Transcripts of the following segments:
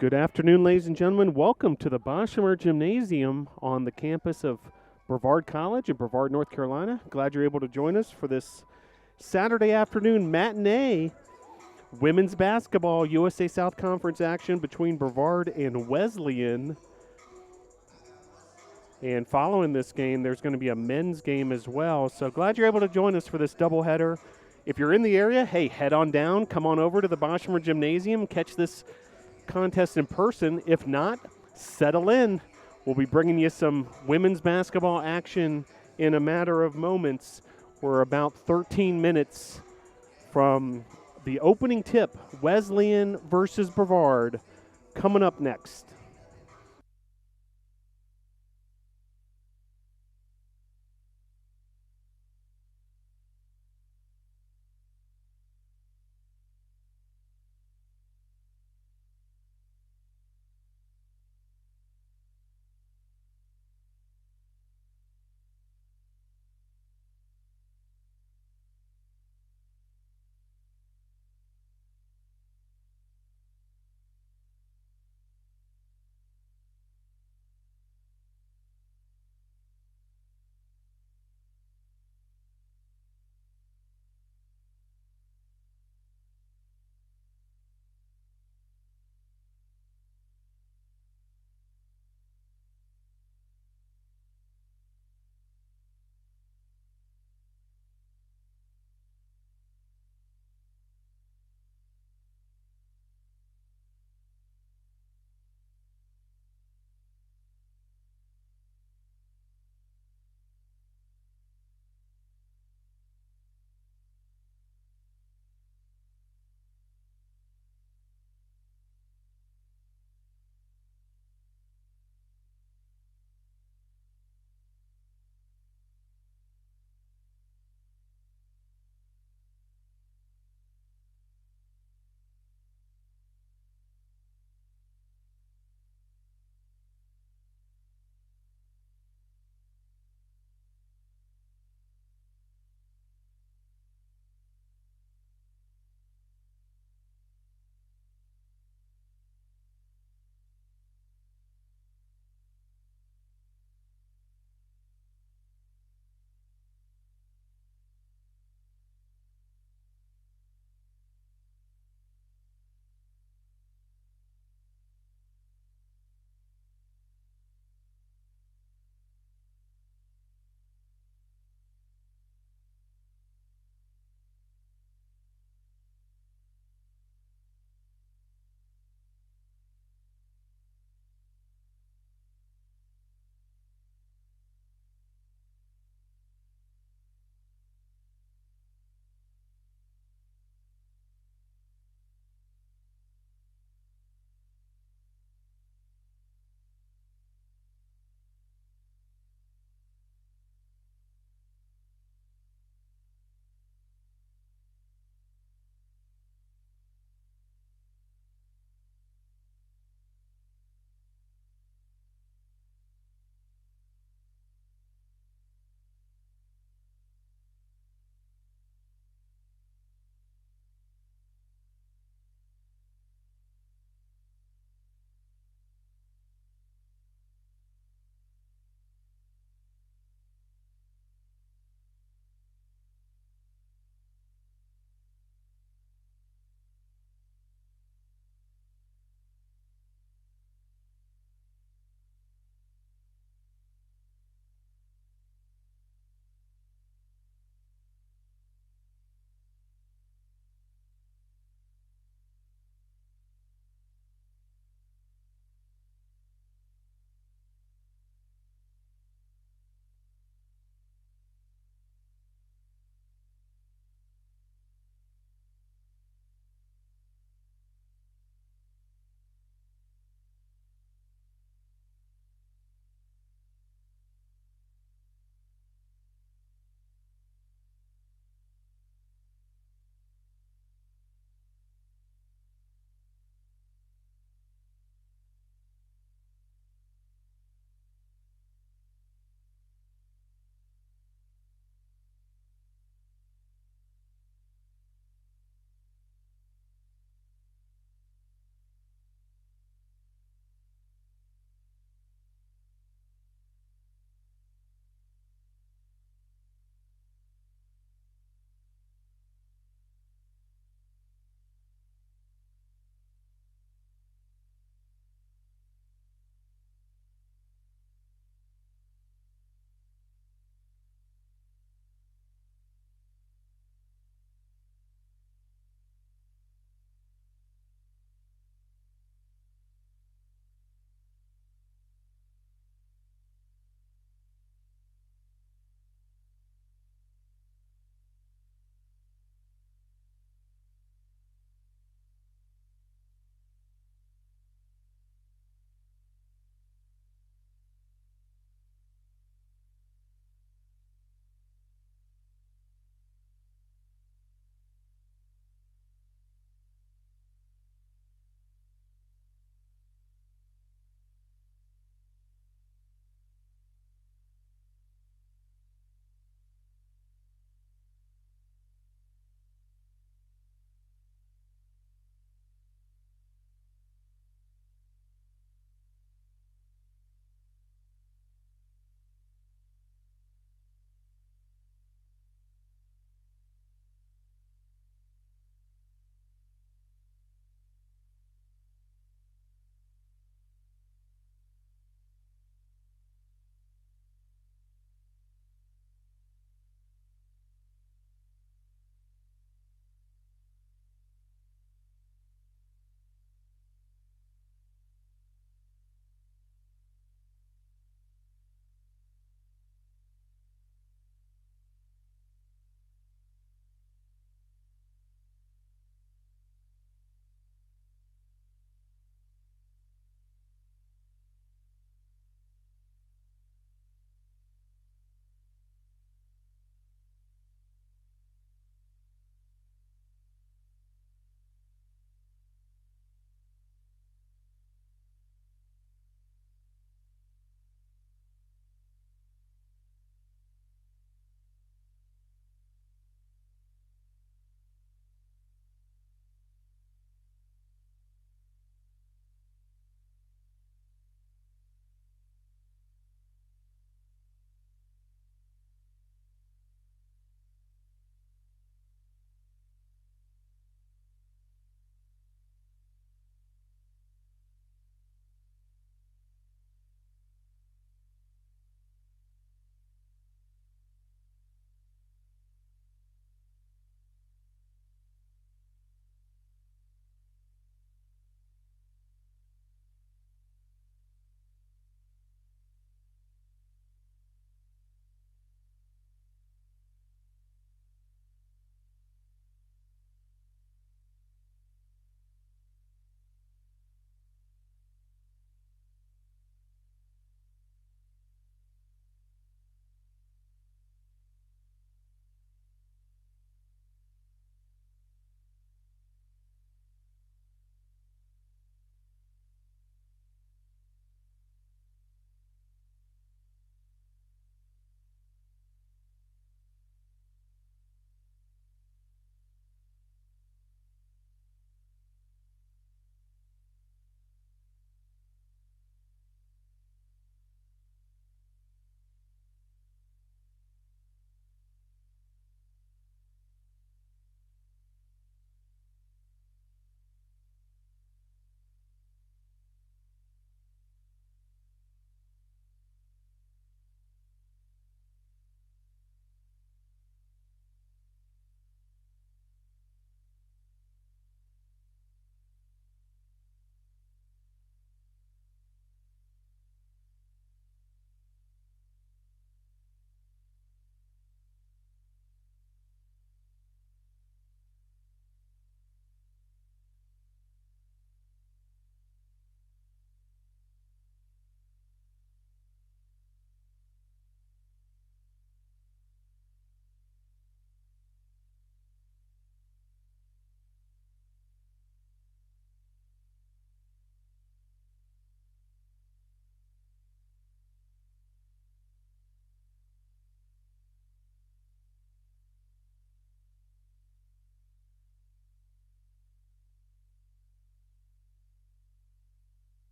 Good afternoon, ladies and gentlemen. Welcome to the Boshemer Gymnasium on the campus of Brevard College in Brevard, North Carolina. Glad you're able to join us for this Saturday afternoon matinee women's basketball USA South Conference action between Brevard and Wesleyan. And following this game, there's going to be a men's game as well. So glad you're able to join us for this doubleheader. If you're in the area, hey, head on down. Come on over to the Boshemer Gymnasium. Catch this contest in person. If not, settle in. We'll be bringing you some women's basketball action in a matter of moments. We're about 13 minutes from the opening tip, Wesleyan versus Brevard, coming up next.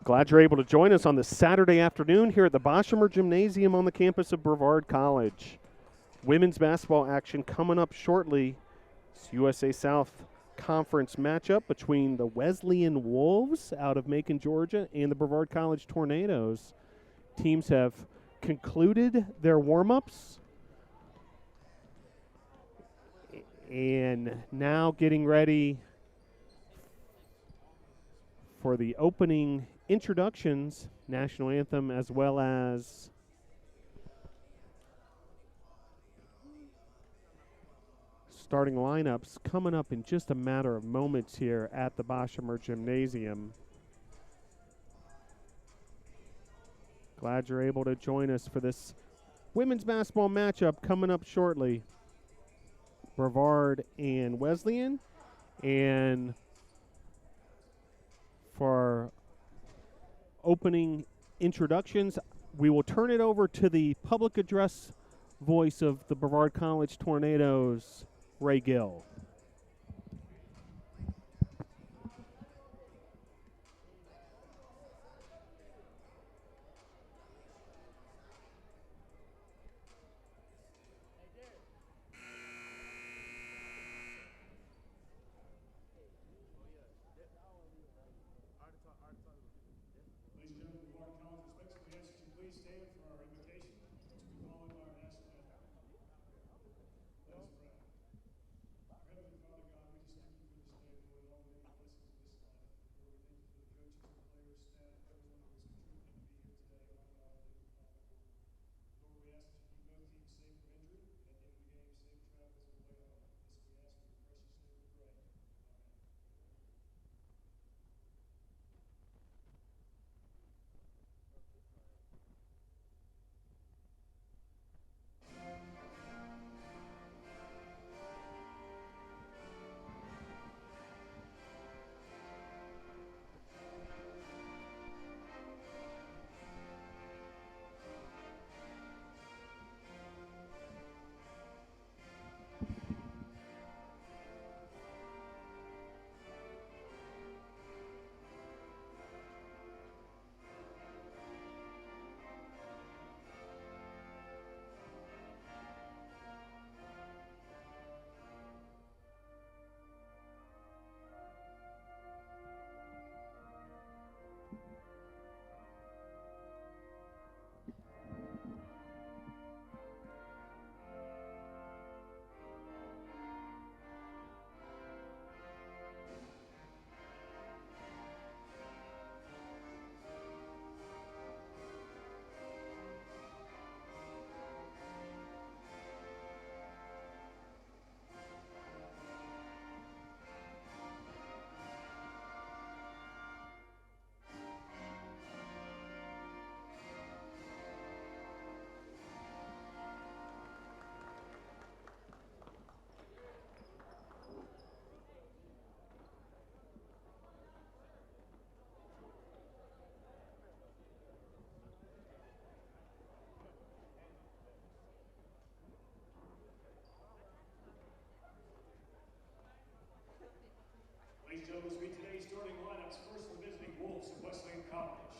Glad you're able to join us on this Saturday afternoon here at the Boshemer Gymnasium on the campus of Brevard College. Women's basketball action coming up shortly. It's USA South Conference matchup between the Wesleyan Wolves out of Macon, Georgia, and the Brevard College Tornadoes. Teams have concluded their warm-ups and now getting ready for the opening introductions, national anthem, as well as starting lineups coming up in just a matter of moments here at the Boshemer Gymnasium. Glad you're able to join us for this women's basketball matchup coming up shortly. Brevard and Wesleyan. And for opening introductions, we will turn it over to the public address voice of the Brevard College Tornadoes, Ray Gill. Ladies and gentlemen, let's meet today's starting lineups. First, the visiting Wolves of Wesleyan College.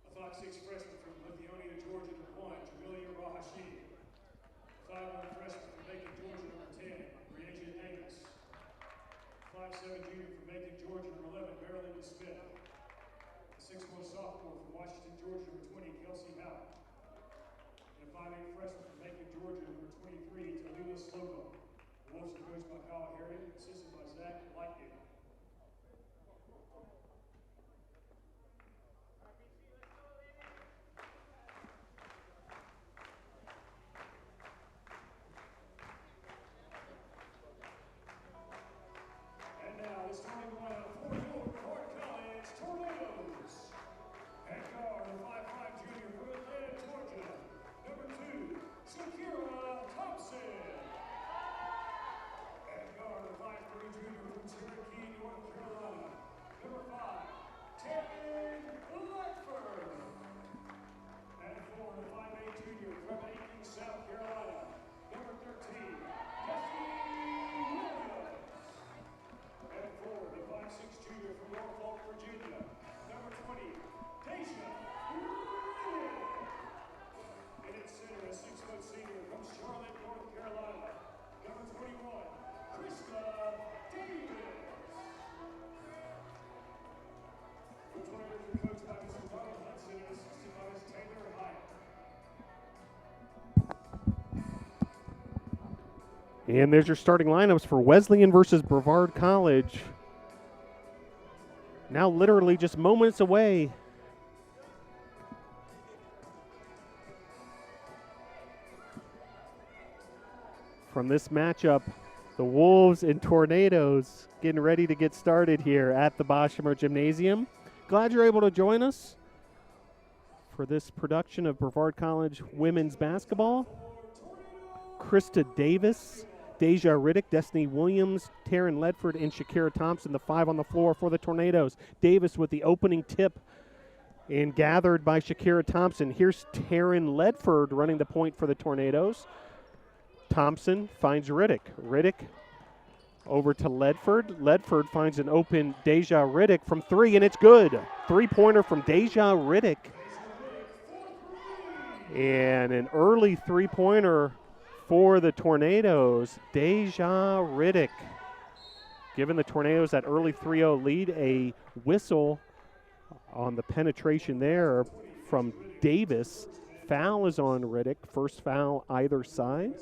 A 5'6" freshman from Wesleyan, Georgia, number 1, Jamilia Rahashi. 5'1" freshman from Macon, Georgia, number 10, Brianna Davis. 5'7" junior from Macon, Georgia, number 11, Marilyn Smith. 6'1" sophomore from Washington, Georgia, number 20, Kelsey Howard. And a 5'8" freshman from Macon, Georgia, number 23, Talila Slocum. The Wolves are coached by Kyle Harriet, assisted by Zach Lightgate. And now the starting lineup for your Brevard College Tornadoes. At guard, a 5'5" junior from Atlanta, Georgia, number 2, Shakira Thompson. At guard, a 5'3" junior from Cherokee, And there's your starting lineups for Wesleyan versus Brevard College. Now literally just moments away. From this matchup, the Wolves and Tornadoes getting ready to get started here at the Boshemer Gymnasium. Glad you're able to join us for this production of Brevard College women's basketball. Krista Davis, Deja Riddick, Destiny Williams, Taryn Ledford, and Shakira Thompson, the 5 on the floor for the Tornadoes. Davis with the opening tip and gathered by Shakira Thompson. Here's Taryn Ledford running the point for the Tornadoes. Thompson finds Riddick. Riddick over to Ledford. Ledford finds an open Deja Riddick from 3, and it's good. 3-pointer from Deja Riddick. And an early 3-pointer for the Tornadoes, Deja Riddick. Giving the Tornadoes that early 3-0 lead, a whistle on the penetration there from Davis. Foul is on Riddick, first foul either side.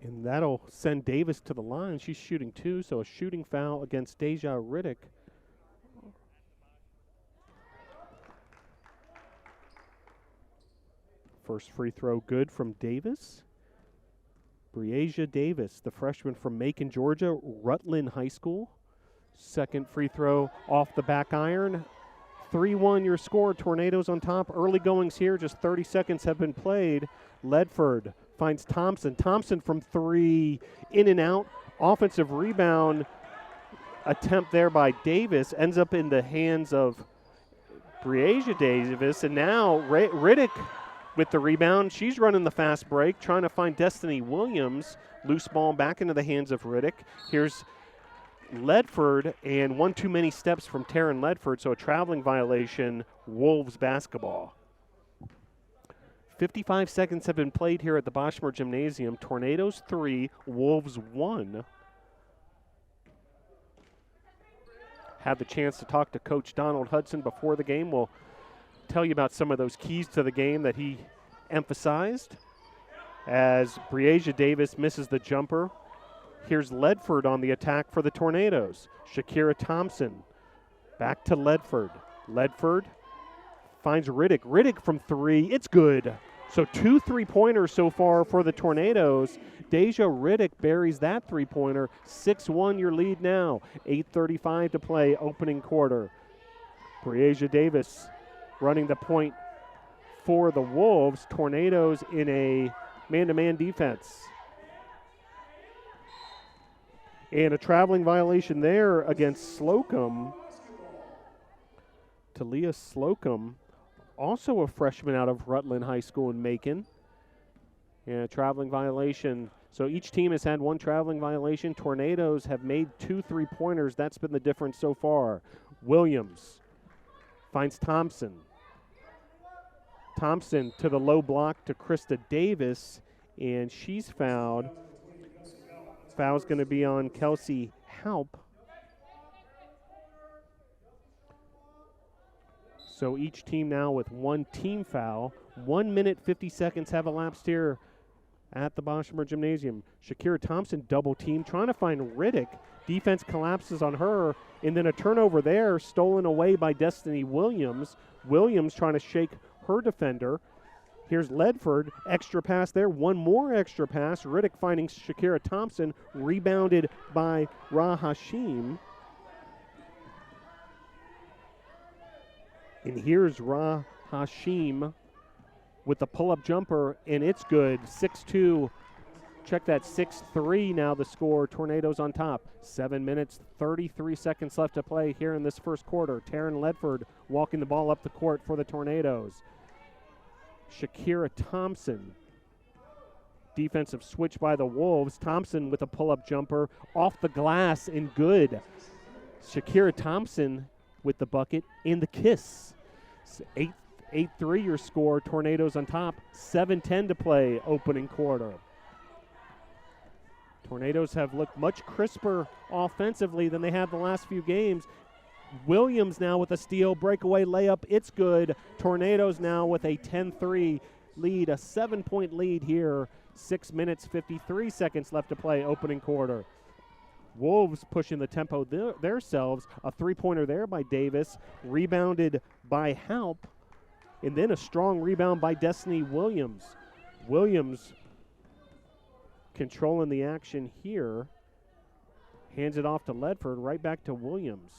And that'll send Davis to the line. She's shooting 2, so a shooting foul against Deja Riddick. First free throw good from Davis. Breasia Davis, the freshman from Macon, Georgia, Rutland High School. Second free throw off the back iron. 3-1 your score. Tornadoes on top. Early goings here. Just 30 seconds have been played. Ledford finds Thompson. Thompson from 3. In and out. Offensive rebound attempt there by Davis. Ends up in the hands of Breasia Davis. And now Riddick with the rebound. She's running the fast break, trying to find Destiny Williams. Loose ball back into the hands of Riddick. Here's Ledford, and one too many steps from Taryn Ledford, so a traveling violation, Wolves basketball. 55 seconds have been played here at the Boshemer Gymnasium. Tornadoes 3, Wolves 1. Had the chance to talk to Coach Donald Hudson before the game. We'll tell you about some of those keys to the game that he emphasized. As Breasia Davis misses the jumper, here's Ledford on the attack for the Tornadoes. Shakira Thompson back to Ledford. Ledford finds Riddick. Riddick from 3. It's good. So 2 3-pointers so far for the Tornadoes. Deja Riddick buries that 3-pointer. 6-1 your lead now. 8:35 to play, opening quarter. Breasia Davis running the point for the Wolves. Tornadoes in a man-to-man defense. And a traveling violation there against Slocum. Talia Slocum, also a freshman out of Rutland High School in Macon. And a traveling violation. So each team has had one traveling violation. Tornadoes have made 2 3-pointers. That's been the difference so far. Williams finds Thompson. Thompson to the low block to Krista Davis, and she's fouled. Foul's going to be on Kelsey Halp. So each team now with 1 team foul. 1 minute, 50 seconds have elapsed here at the Boshemer Gymnasium. Shakira Thompson double team, trying to find Riddick. Defense collapses on her, and then a turnover there, stolen away by Destiny Williams. Williams trying to shake her defender. Here's Ledford, extra pass there, one more extra pass. Riddick finding Shakira Thompson, rebounded by Ra Hashim. And here's Ra Hashim with the pull-up jumper, and it's good. 6-2. Check that, 6-3 now the score. Tornadoes on top. 7 minutes, 33 seconds left to play here in this first quarter. Taryn Ledford walking the ball up the court for the Tornadoes. Shakira Thompson. Defensive switch by the Wolves. Thompson with a pull-up jumper off the glass and good. Shakira Thompson with the bucket and the kiss. 8-3 your score. Tornadoes on top. 7:10 to play, opening quarter. Tornadoes have looked much crisper offensively than they have the last few games. Williams now with a steal, breakaway layup, it's good. Tornadoes now with a 10-3 lead, a 7-point lead here. 6 minutes, 53 seconds left to play, opening quarter. Wolves pushing the tempo themselves. A three-pointer there by Davis, rebounded by Halp, and then a strong rebound by Destiny Williams. Williams controlling the action here. Hands it off to Ledford, right back to Williams.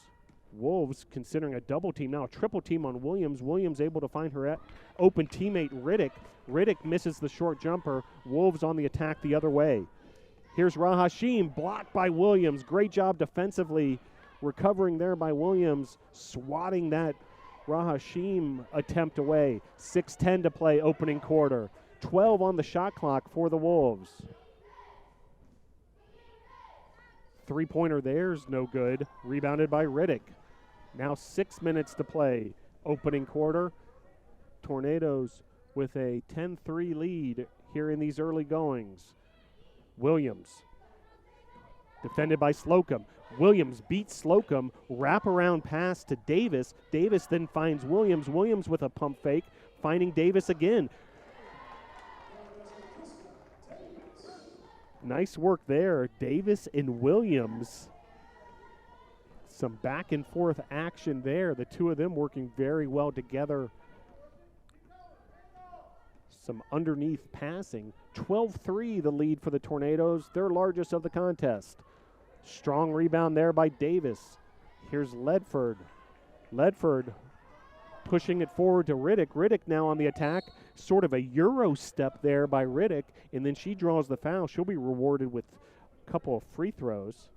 Wolves considering a double team, now a triple team on Williams. Williams able to find her open teammate Riddick. Riddick misses the short jumper. Wolves on the attack the other way. Here's Rahashim, blocked by Williams. Great job defensively, recovering there by Williams, swatting that Rahashim attempt away. 6:10 to play, opening quarter. 12 on the shot clock for the Wolves. Three-pointer there's no good. Rebounded by Riddick. Now 6 minutes to play, opening quarter. Tornadoes with a 10-3 lead here in these early goings. Williams, defended by Slocum. Williams beats Slocum, wraparound pass to Davis. Davis then finds Williams. Williams with a pump fake, finding Davis again. Nice work there, Davis and Williams. Some back and forth action there. The two of them working very well together. Some underneath passing. 12-3 the lead for the Tornadoes, their largest of the contest. Strong rebound there by Davis. Here's Ledford. Ledford pushing it forward to Riddick. Riddick now on the attack. Sort of a Euro step there by Riddick, and then she draws the foul. She'll be rewarded with a couple of free throws.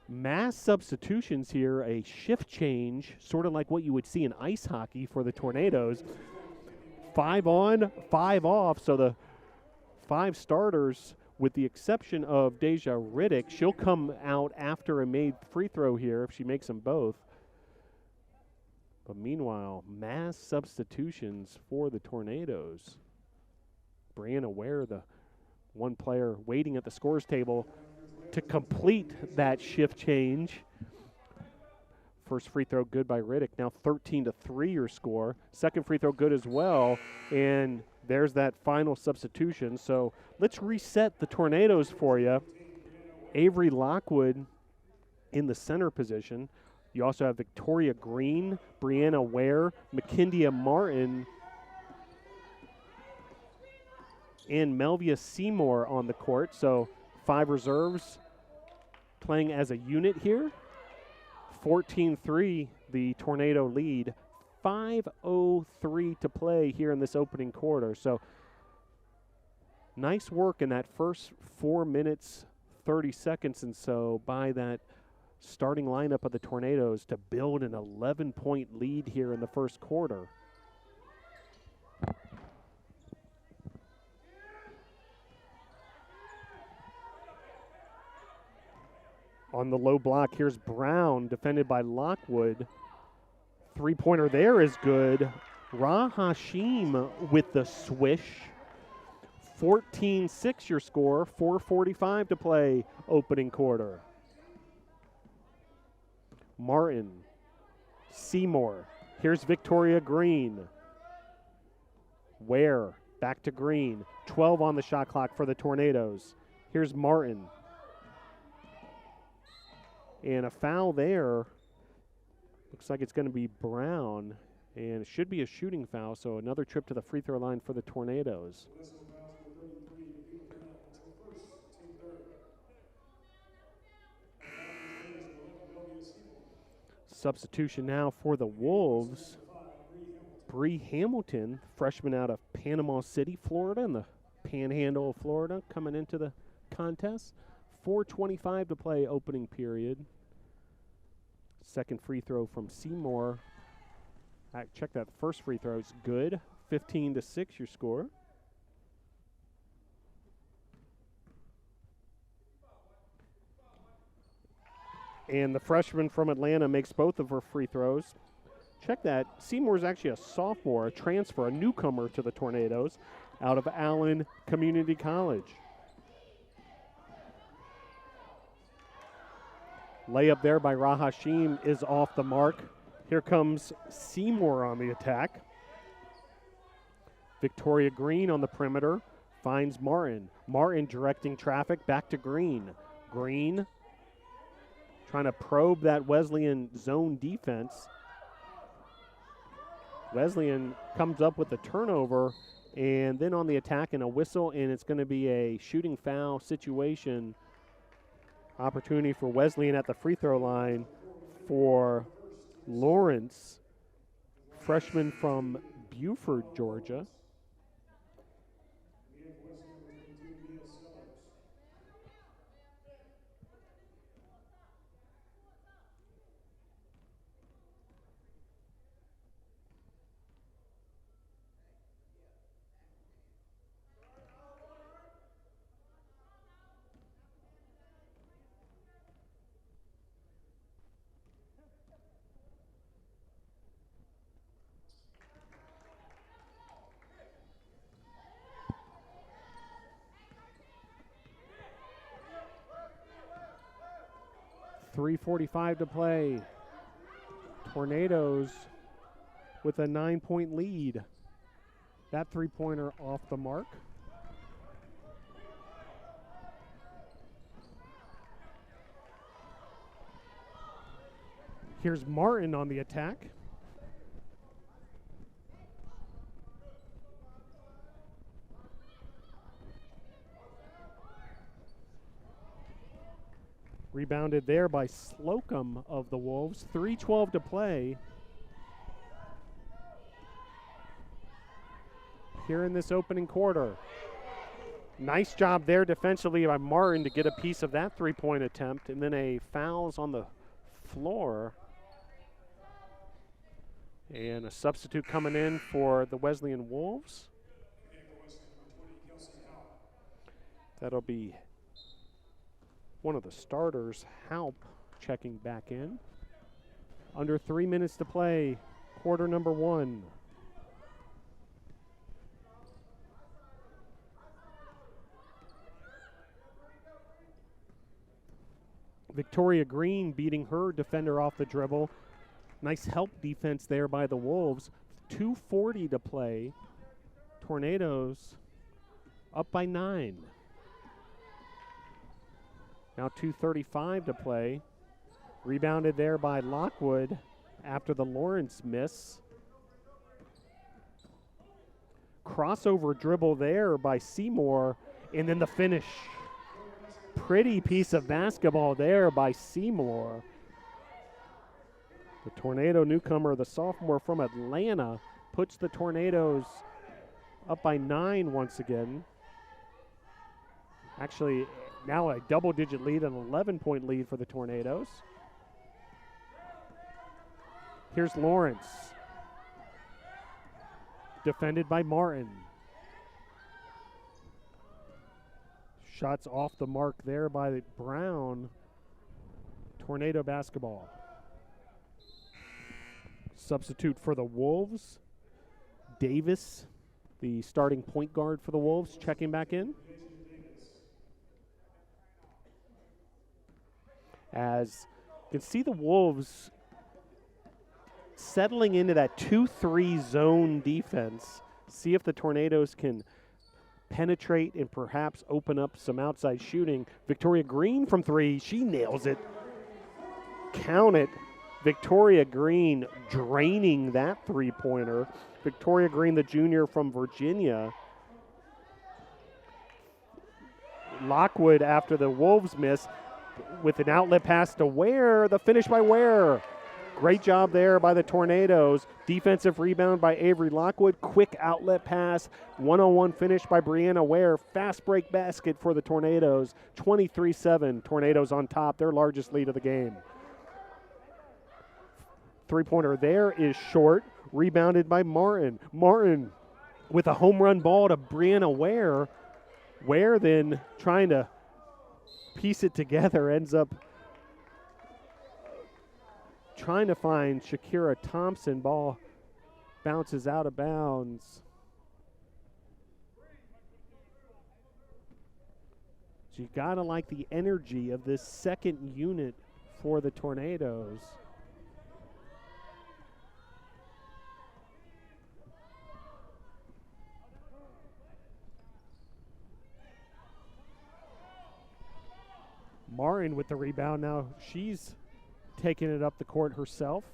Mass substitutions here, a shift change, sort of like what you would see in ice hockey for the Tornadoes. 5 on, 5 off, so the 5 starters, with the exception of Deja Riddick, she'll come out after a made free throw here if she makes them both. But meanwhile, mass substitutions for the Tornadoes. Brianna Ware, the one player waiting at the scores table to complete that shift change. First free throw good by Riddick. Now 13-3 your score. Second free throw good as well. And there's that final substitution. So let's reset the Tornadoes for you. Avery Lockwood in the center position. You also have Victoria Green, Brianna Ware, McKindia Martin, and Melvia Seymour on the court. So 5 reserves playing as a unit here. 14-3 the Tornado lead. 5:03 to play here in this opening quarter. So nice work in that first 4 minutes, 30 seconds and so by that starting lineup of the Tornadoes to build an 11-point lead here in the first quarter. On the low block, here's Brown, defended by Lockwood. Three-pointer there is good. Rahashim with the swish. 14-6 your score, 4:45 to play, opening quarter. Martin, Seymour. Here's Victoria Green. Ware, back to Green. 12 on the shot clock for the Tornadoes. Here's Martin. And a foul there. Looks like it's going to be Brown. And it should be a shooting foul, so another trip to the free throw line for the Tornadoes. Substitution now for the Wolves. Bree Hamilton, freshman out of Panama City, Florida, in the Panhandle of Florida, coming into the contest. 4:25 to play, opening period. Second free throw from Seymour. Check that first free throw. It's good. 15-6 your score. And the freshman from Atlanta makes both of her free throws. Check that. Seymour's actually a sophomore, a transfer, a newcomer to the Tornadoes. out of Allen Community College. Layup there by Rahashim is off the mark. Here comes Seymour on the attack. Victoria Green on the perimeter finds Martin. Martin directing traffic back to Green. Green trying to probe that Wesleyan zone defense. Wesleyan comes up with a turnover, and then on the attack and a whistle, and it's going to be a shooting foul situation. Opportunity for Wesleyan at the free throw line for Lawrence, freshman from Buford, Georgia. .345 to play. Tornadoes with a 9-point lead. That three-pointer off the mark. Here's Martin on the attack. Rebounded there by Slocum of the Wolves. 3:12 to play here in this opening quarter. Nice job there defensively by Martin to get a piece of that three-point attempt, and then a fouls on the floor. And a substitute coming in for the Wesleyan Wolves. That'll be one of the starters, Halp, checking back in. Under 3 minutes to play, quarter number one. Victoria Green beating her defender off the dribble. Nice help defense there by the Wolves. 2:40 to play. Tornadoes up by 9. Now 2:35 to play. Rebounded there by Lockwood after the Lawrence miss. Crossover dribble there by Seymour, and then the finish. Pretty piece of basketball there by Seymour. The Tornado newcomer, the sophomore from Atlanta, puts the Tornadoes up by 9 once again. Actually, now a double-digit lead, an 11-point lead for the Tornadoes. Here's Lawrence. Defended by Martin. Shots off the mark there by Brown. Tornado basketball. Substitute for the Wolves. Davis, the starting point guard for the Wolves, checking back in. As you can see the Wolves settling into that 2-3 zone defense. See if the Tornadoes can penetrate and perhaps open up some outside shooting. Victoria Green from 3, she nails it. Count it. Victoria Green draining that three-pointer. Victoria Green, the junior from Virginia. Lockwood, after the Wolves miss, with an outlet pass to Ware. The finish by Ware. Great job there by the Tornadoes. Defensive rebound by Avery Lockwood. Quick outlet pass. One-on-one finish by Brianna Ware. Fast break basket for the Tornadoes. 23-7. Tornadoes on top, their largest lead of the game. Three-pointer there is short. Rebounded by Martin. Martin with a home run ball to Brianna Ware. Ware then trying to piece it together, ends up trying to find Shakira Thompson. Ball bounces out of bounds. So you got to like the energy of this second unit for the Tornadoes. Martin with the rebound now. She's taking it up the court herself.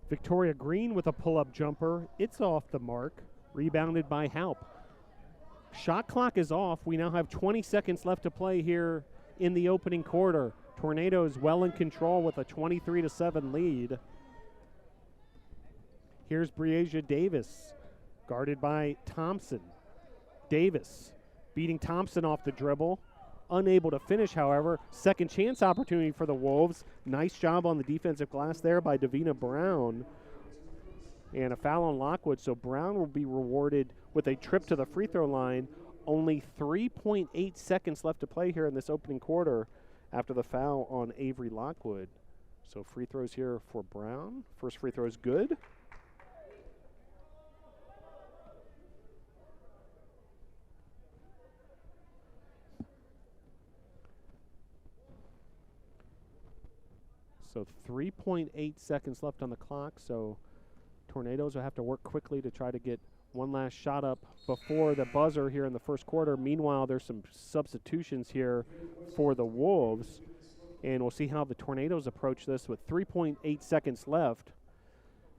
Victoria Green with a pull-up jumper. It's off the mark. Rebounded by Haupt. Shot clock is off. We now have 20 seconds left to play here in the opening quarter. Tornadoes well in control with a 23-7 lead. Here's Breasia Davis, guarded by Thompson. Davis beating Thompson off the dribble. Unable to finish, however. Second chance opportunity for the Wolves. Nice job on the defensive glass there by Davina Brown. And a foul on Lockwood, so Brown will be rewarded with a trip to the free throw line. Only 3.8 seconds left to play here in this opening quarter after the foul on Avery Lockwood. So free throws here for Brown. First free throw is good. So 3.8 seconds left on the clock, so Tornadoes will have to work quickly to try to get one last shot up before the buzzer here in the first quarter. Meanwhile, there's some substitutions here for the Wolves, and we'll see how the Tornadoes approach this with 3.8 seconds left.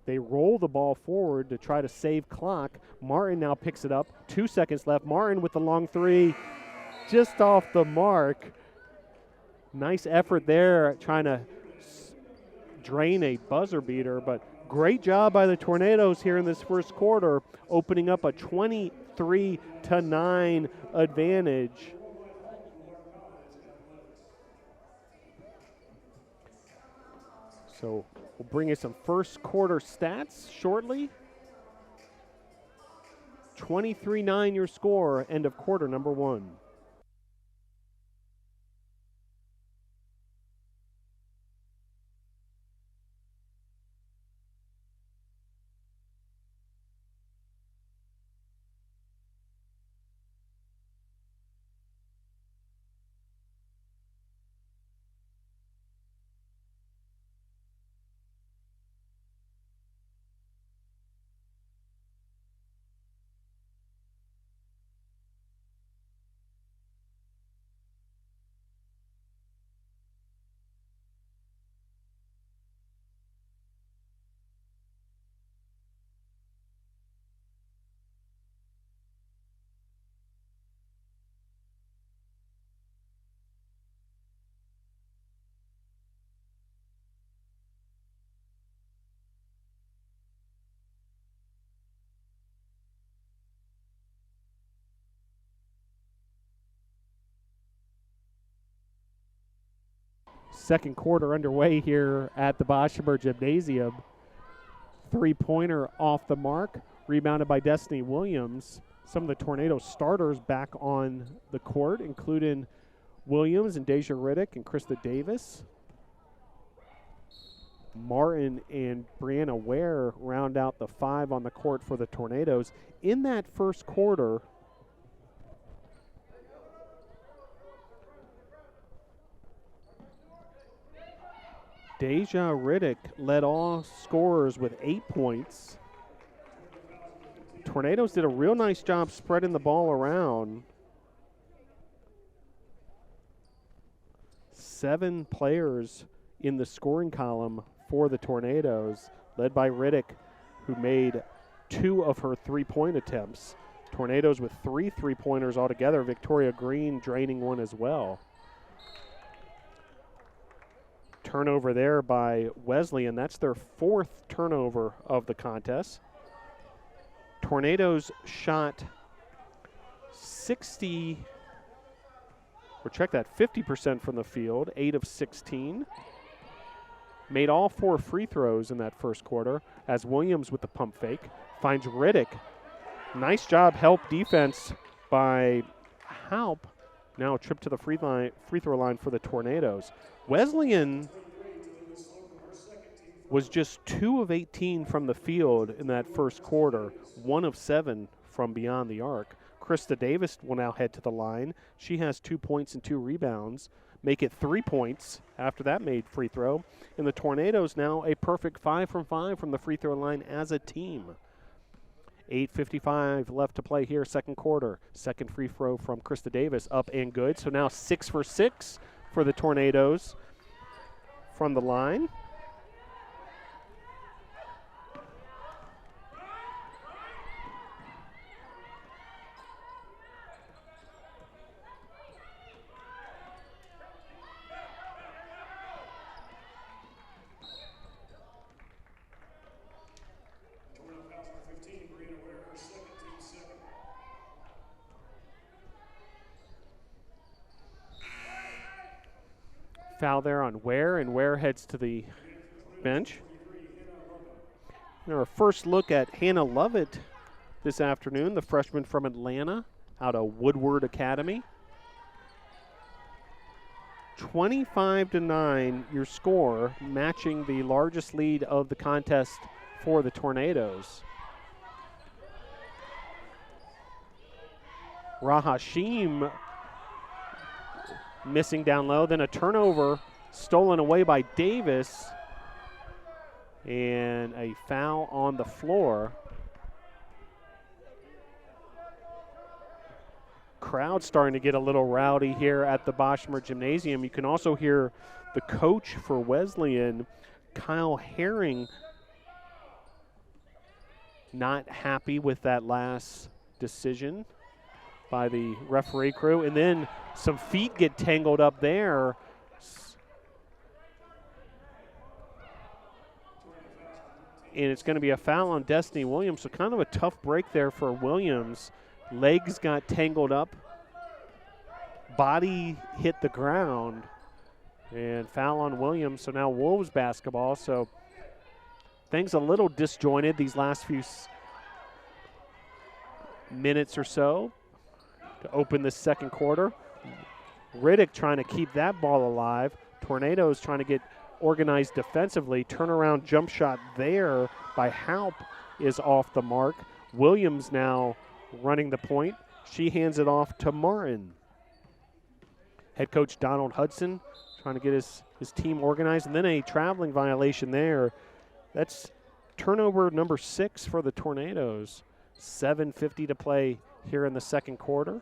They roll the ball forward to try to save clock. Martin now picks it up. 2 seconds left. Martin with the long three, just off the mark. Nice effort there, trying to drain a buzzer beater, but great job by the Tornadoes here in this first quarter, opening up a 23-9 advantage. So we'll bring you some first quarter stats shortly. 23-9 your score, end of quarter number one. Second quarter underway here at the Boshamer Gymnasium. Three-pointer off the mark, rebounded by Destiny Williams. Some of the Tornado starters back on the court, including Williams and Deja Riddick and Krista Davis. Martin and Brianna Ware round out the five on the court for the Tornadoes. In that first quarter, Deja Riddick led all scorers with 8 points. Tornadoes did a real nice job spreading the ball around. 7 players in the scoring column for the Tornadoes, led by Riddick, who made 2 of her 3-point attempts. Tornadoes with 3 3-pointers altogether. Victoria Green draining one as well. Turnover there by Wesleyan. That's their 4th turnover of the contest. Tornadoes shot 50% from the field, 8 of 16. Made all 4 free throws in that first quarter as Williams with the pump fake finds Riddick. Nice job, help defense by Haupt. Now a trip to the free throw line for the Tornadoes. Wesleyan was just 2 of 18 from the field in that first quarter, 1 of 7 from beyond the arc. Krista Davis will now head to the line. She has 2 points and 2 rebounds. Make it 3 points after that made free throw. And the Tornadoes now a perfect 5 from 5 from the free throw line as a team. 8:55 left to play here, second quarter. Second free throw from Krista Davis, up and good. So now 6 for 6 for the Tornadoes from the line. Foul there on Ware, and Ware heads to the bench. And our first look at Hannah Lovett this afternoon, the freshman from Atlanta out of Woodward Academy. 25-9 your score, matching the largest lead of the contest for the Tornadoes. Rahashim missing down low, then a turnover stolen away by Davis, and a foul on the floor. Crowd starting to get a little rowdy here at the Boschmer Gymnasium. You can also hear the coach for Wesleyan, Kyle Herring, not happy with that last decision by the referee crew. And then some feet get tangled up there. And it's going to be a foul on Destiny Williams. So kind of a tough break there for Williams. Legs got tangled up. Body hit the ground. And foul on Williams. So now Wolves basketball. So things a little disjointed these last few minutes or so to open this second quarter. Riddick trying to keep that ball alive. Tornadoes trying to get organized defensively. Turnaround jump shot there by Halp is off the mark. Williams now running the point. She hands it off to Martin. Head coach Donald Hudson trying to get his team organized. And then a traveling violation there. That's turnover number 6 for the Tornadoes. 7:50 to play here in the second quarter.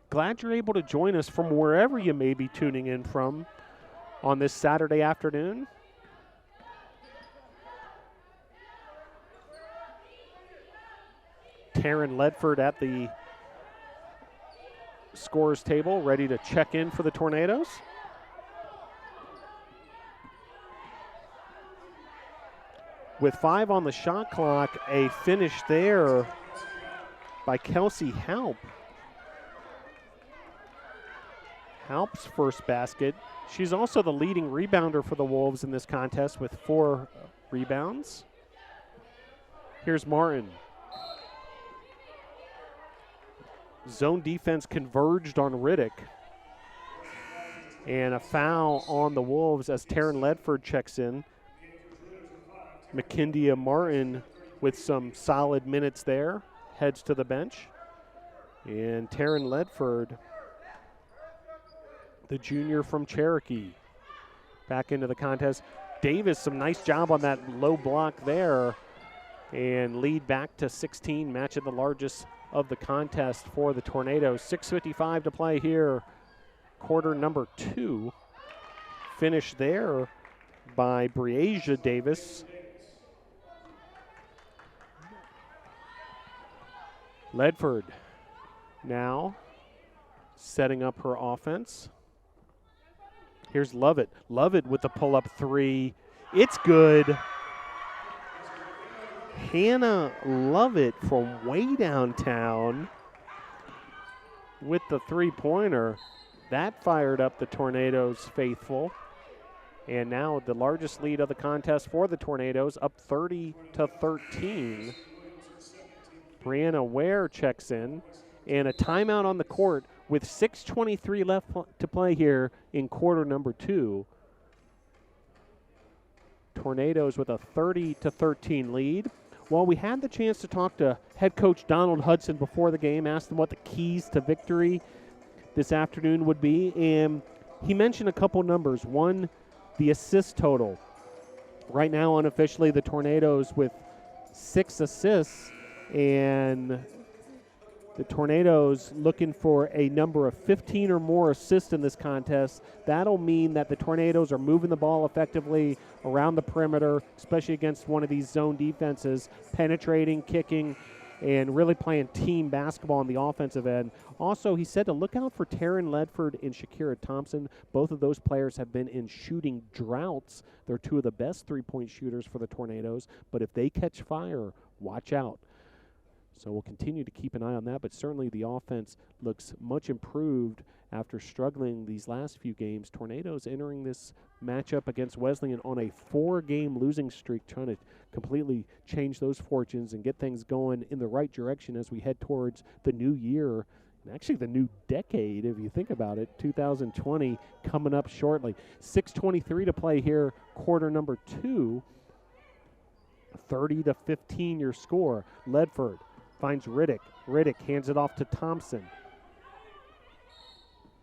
Glad you're able to join us from wherever you may be tuning in from on this Saturday afternoon. Taryn Ledford at the scorer's table, ready to check in for the Tornadoes. With 5 on the shot clock, a finish there by Kelsey Halp. Halp's first basket. She's also the leading rebounder for the Wolves in this contest with 4 rebounds. Here's Martin. Zone defense converged on Riddick. And a foul on the Wolves as Taryn Ledford checks in. McKindia Martin with some solid minutes there heads to the bench. And Taryn Ledford, the junior from Cherokee, back into the contest. Davis, some nice job on that low block there, and lead back to 16, matching the largest of the contest for the Tornadoes. 6:55 to play here, quarter number 2. Finish there by Breasia Davis. Ledford now setting up her offense. Here's Lovett. Lovett with the pull-up 3. It's good. Hannah Lovett from way downtown with the three-pointer. That fired up the Tornadoes faithful. And now the largest lead of the contest for the Tornadoes, up 30-13. Brianna Ware checks in. And a timeout on the court with 6:23 left to play here in quarter number 2. Tornadoes with a 30-13 lead. Well, we had the chance to talk to head coach Donald Hudson before the game, asked him what the keys to victory this afternoon would be, and he mentioned a couple numbers. One, the assist total. Right now, unofficially, the Tornadoes with 6 assists, and the Tornadoes looking for a number of 15 or more assists in this contest. That'll mean that the Tornadoes are moving the ball effectively around the perimeter, especially against one of these zone defenses, penetrating, kicking, and really playing team basketball on the offensive end. Also, he said to look out for Taryn Ledford and Shakira Thompson. Both of those players have been in shooting droughts. They're two of the best three-point shooters for the Tornadoes, but if they catch fire, watch out. So we'll continue to keep an eye on that, but certainly the offense looks much improved after struggling these last few games. Tornadoes entering this matchup against Wesleyan on a 4-game losing streak, trying to completely change those fortunes and get things going in the right direction as we head towards the new year, and actually the new decade, if you think about it, 2020 coming up shortly. 6:23 to play here, quarter number 2. 30-15 your score. Ledford finds Riddick. Riddick hands it off to Thompson.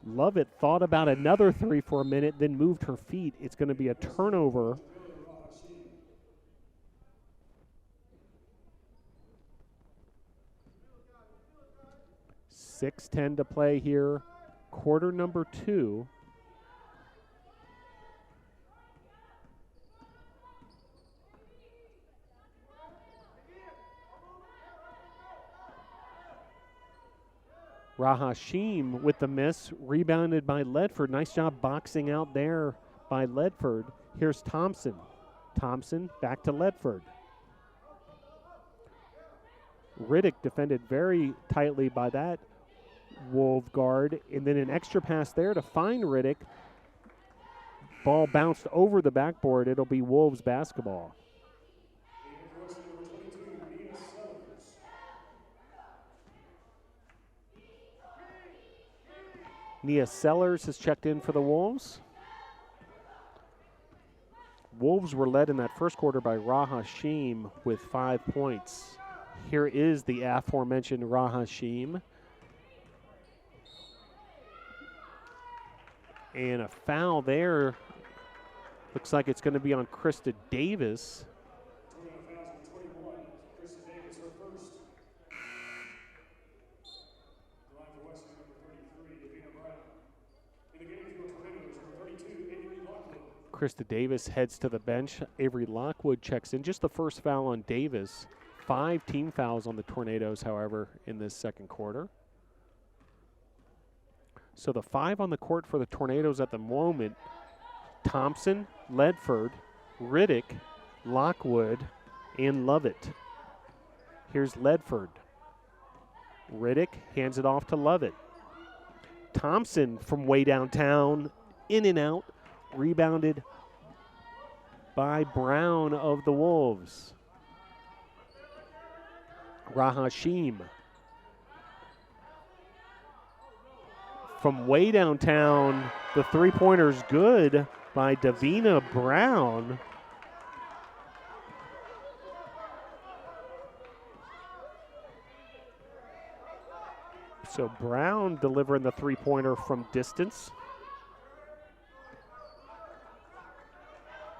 Lovett thought about another three for a minute, then moved her feet. It's going to be a turnover. .6:10 to play here, quarter number 2. Rahashim with the miss, rebounded by Ledford. Nice job boxing out there by Ledford. Here's Thompson. Thompson back to Ledford. Riddick defended very tightly by that Wolf guard, and then an extra pass there to find Riddick. Ball bounced over the backboard. It'll be Wolves basketball. Nia Sellers has checked in for the Wolves. Wolves were led in that first quarter by Rahashim with 5 points. Here is the aforementioned Rahashim. And a foul there. Looks like it's going to be on Krista Davis. Krista Davis heads to the bench. Avery Lockwood checks in. Just the first foul on Davis. 5 team fouls on the Tornadoes, however, in this second quarter. So the 5 on the court for the Tornadoes at the moment: Thompson, Ledford, Riddick, Lockwood, and Lovett. Here's Ledford. Riddick hands it off to Lovett. Thompson from way downtown, in and out. Rebounded by Brown of the Wolves. Rahashim from way downtown. The three-pointer's good by Davina Brown. So Brown delivering the three-pointer from distance.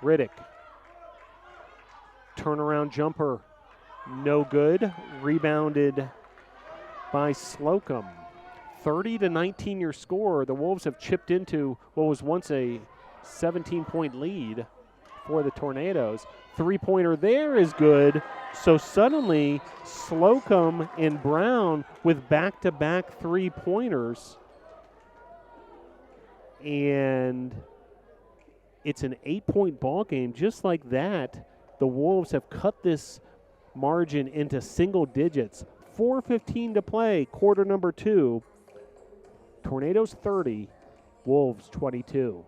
Riddick. Turnaround jumper. No good. Rebounded by Slocum. 30-19 your score. The Wolves have chipped into what was once a 17-point lead for the Tornadoes. Three-pointer there is good. So suddenly Slocum and Brown with back-to-back three-pointers. And it's an 8-point ball game. Just like that, the Wolves have cut this margin into single digits. 4:15 to play, quarter number 2. Tornadoes 30, Wolves 22.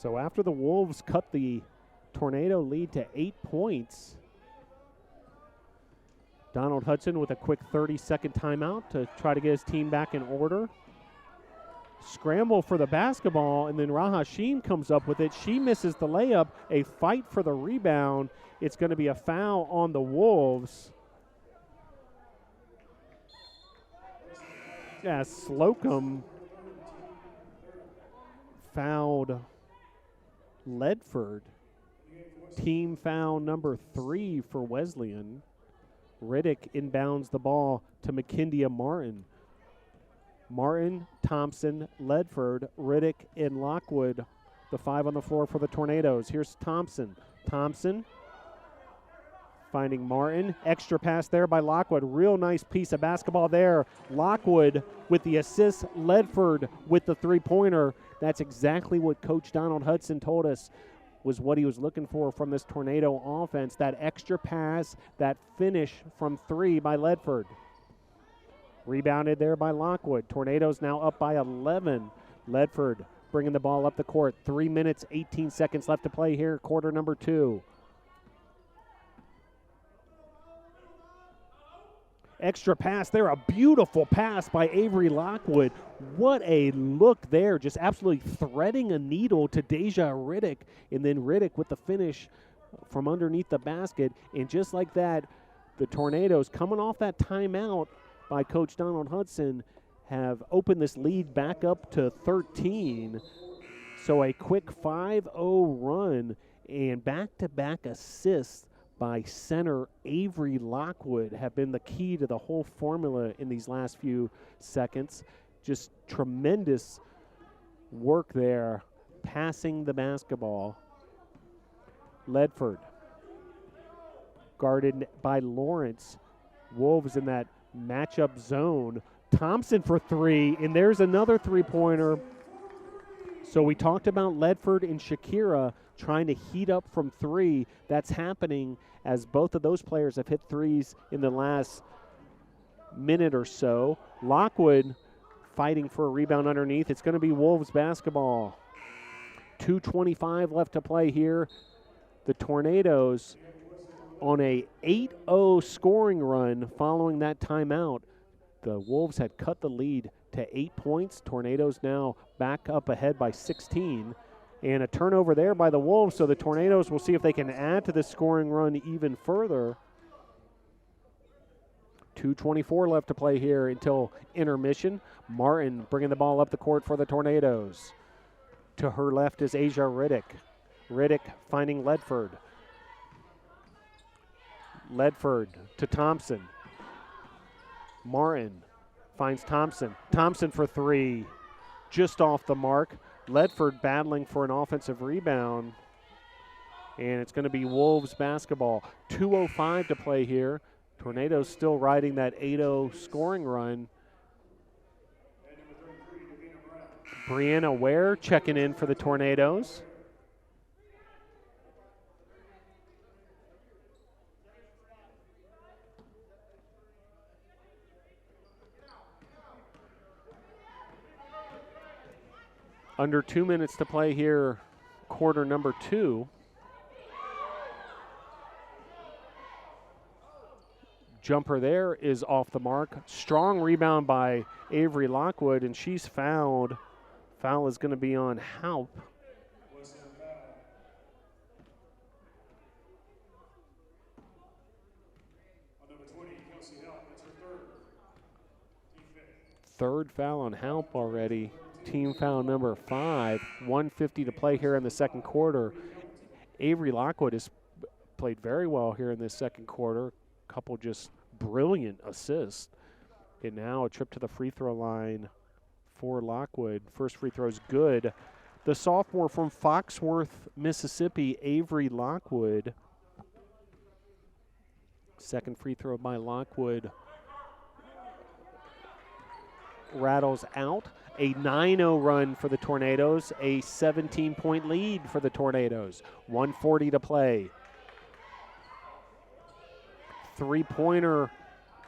So after the Wolves cut the Tornado lead to 8 points, Donald Hudson with a quick 30-second timeout to try to get his team back in order. Scramble for the basketball, and then Rahashim comes up with it. She misses the layup. A fight for the rebound. It's going to be a foul on the Wolves. Yeah, Slocum fouled Ledford. Team foul number 3 for Wesleyan. Riddick inbounds the ball to McKindia Martin. Martin, Thompson, Ledford, Riddick, and Lockwood, the 5 on the floor for the Tornadoes. Here's Thompson. Thompson finding Martin. Extra pass there by Lockwood. Real nice piece of basketball there. Lockwood with the assist. Ledford with the three-pointer. That's exactly what Coach Donald Hudson told us was what he was looking for from this Tornado offense. That extra pass, that finish from 3 by Ledford. Rebounded there by Lockwood. Tornadoes now up by 11. Ledford bringing the ball up the court. 3 minutes, 18 seconds left to play here, quarter number 2. Extra pass there, a beautiful pass by Avery Lockwood. What a look there, just absolutely threading a needle to Deja Riddick, and then Riddick with the finish from underneath the basket. And just like that, the Tornadoes, coming off that timeout by Coach Donald Hudson, have opened this lead back up to 13. So a quick 5-0 run and back-to-back assists by center Avery Lockwood have been the key to the whole formula in these last few seconds. Just tremendous work there, passing the basketball. Ledford guarded by Lawrence. Wolves in that matchup zone. Thompson for 3, and there's another three-pointer. So we talked about Ledford and Shakira trying to heat up from 3. That's happening as both of those players have hit threes in the last minute or so. Lockwood fighting for a rebound underneath. It's going to be Wolves basketball. 2:25 left to play here. The Tornadoes on a 8-0 scoring run following that timeout. The Wolves had cut the lead to 8 points. Tornadoes now back up ahead by 16. And a turnover there by the Wolves, so the Tornadoes will see if they can add to the scoring run even further. 2:24 left to play here until intermission. Martin bringing the ball up the court for the Tornadoes. To her left is Asia Riddick. Riddick finding Ledford. Ledford to Thompson. Martin finds Thompson. Thompson for 3, just off the mark. Ledford battling for an offensive rebound. And it's going to be Wolves basketball. 2:05 to play here. Tornadoes still riding that 8-0 scoring run. Brianna Ware checking in for the Tornadoes. Under 2 minutes to play here, quarter number 2. Jumper there is off the mark. Strong rebound by Avery Lockwood, and she's fouled. Foul is going to be on Haupt. Third foul on Haupt already. Team foul number 5. 1:50 to play here in the second quarter. Avery Lockwood has played very well here in this second quarter. Couple just brilliant assists. And now a trip to the free throw line for Lockwood. First free throw is good. The sophomore from Foxworth, Mississippi, Avery Lockwood. Second free throw by Lockwood rattles out. A 9-0 run for the Tornadoes, a 17-point lead for the Tornadoes. 1:40 to play. Three-pointer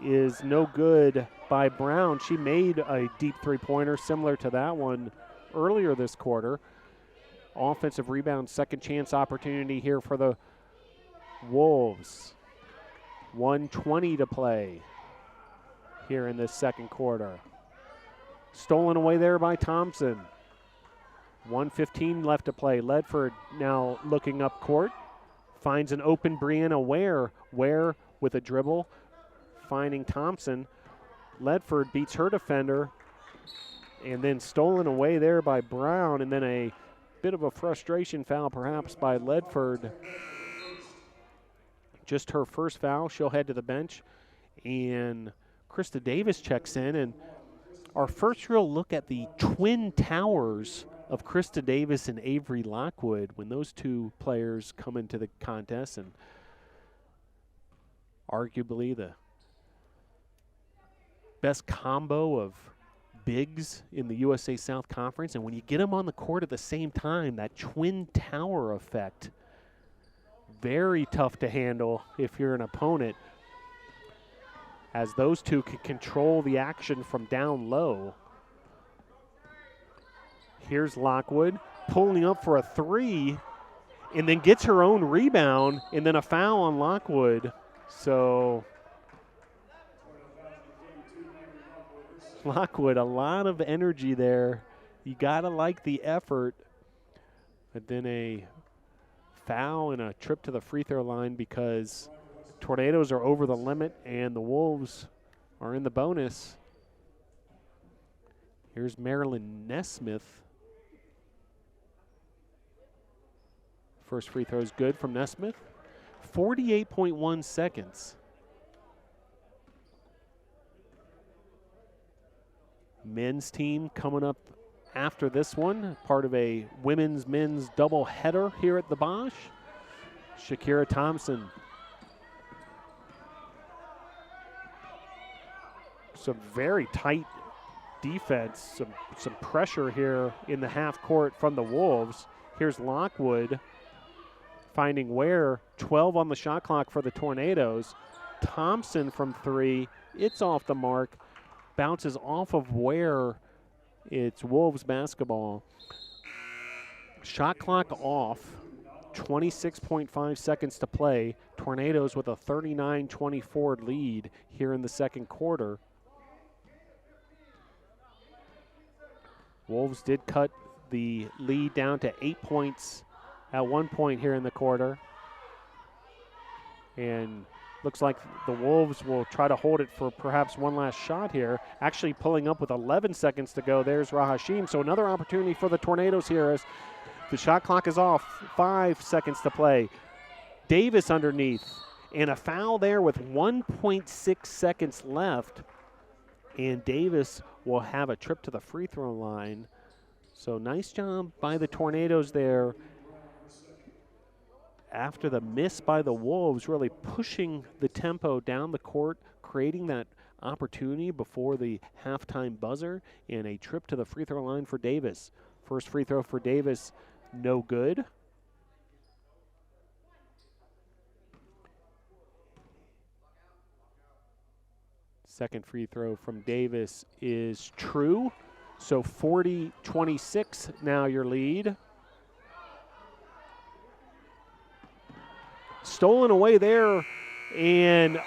is no good by Brown. She made a deep three-pointer similar to that one earlier this quarter. offensive rebound, second chance opportunity here for the Wolves. 1:20 to play here in this second quarter. Stolen away there by Thompson. 1:15 left to play. Ledford now looking up court. Finds an open Brianna Ware. Ware with a dribble. Finding Thompson. Ledford beats her defender. And then stolen away there by Brown. And then a bit of a frustration foul perhaps by Ledford. Just her first foul. She'll head to the bench. And Krista Davis checks in. And our first real look at the twin towers of Krista Davis and Avery Lockwood when those two players come into the contest, and arguably the best combo of bigs in the USA South Conference. And when you get them on the court at the same time, that twin tower effect, very tough to handle if you're an opponent, as those two can control the action from down low. Here's Lockwood pulling up for a three and then gets her own rebound and then a foul on Lockwood. So Lockwood, a lot of energy there. You got to like the effort. But then a foul and a trip to the free throw line because Tornadoes are over the limit and the Wolves are in the bonus. Here's Marilyn Nesmith. First free throw is good from Nesmith. 48.1 seconds. Men's team coming up after this one, part of a women's-men's double header here at the Bosch. Shakira Thompson. Some very tight defense, some pressure here in the half court from the Wolves. Here's Lockwood finding Ware, 12 on the shot clock for the Tornadoes. Thompson from three, it's off the mark, bounces off of Ware. It's Wolves basketball. Shot clock off, 26.5 seconds to play. Tornadoes with a 39-24 lead here in the second quarter. Wolves did cut the lead down to 8 points at one point here in the quarter. And looks like the Wolves will try to hold it for perhaps one last shot here. Actually pulling up with 11 seconds to go. There's Rahashim. So another opportunity for the Tornadoes here as the shot clock is off. 5 seconds to play. Davis underneath. And a foul there with 1.6 seconds left. And Davis will have a trip to the free throw line. So nice job by the Tornadoes there. After the miss by the Wolves, really pushing the tempo down the court, creating that opportunity before the halftime buzzer, and a trip to the free throw line for Davis. First free throw for Davis, no good. Second free throw from Davis is true. So 40-26 now your lead. Stolen away there and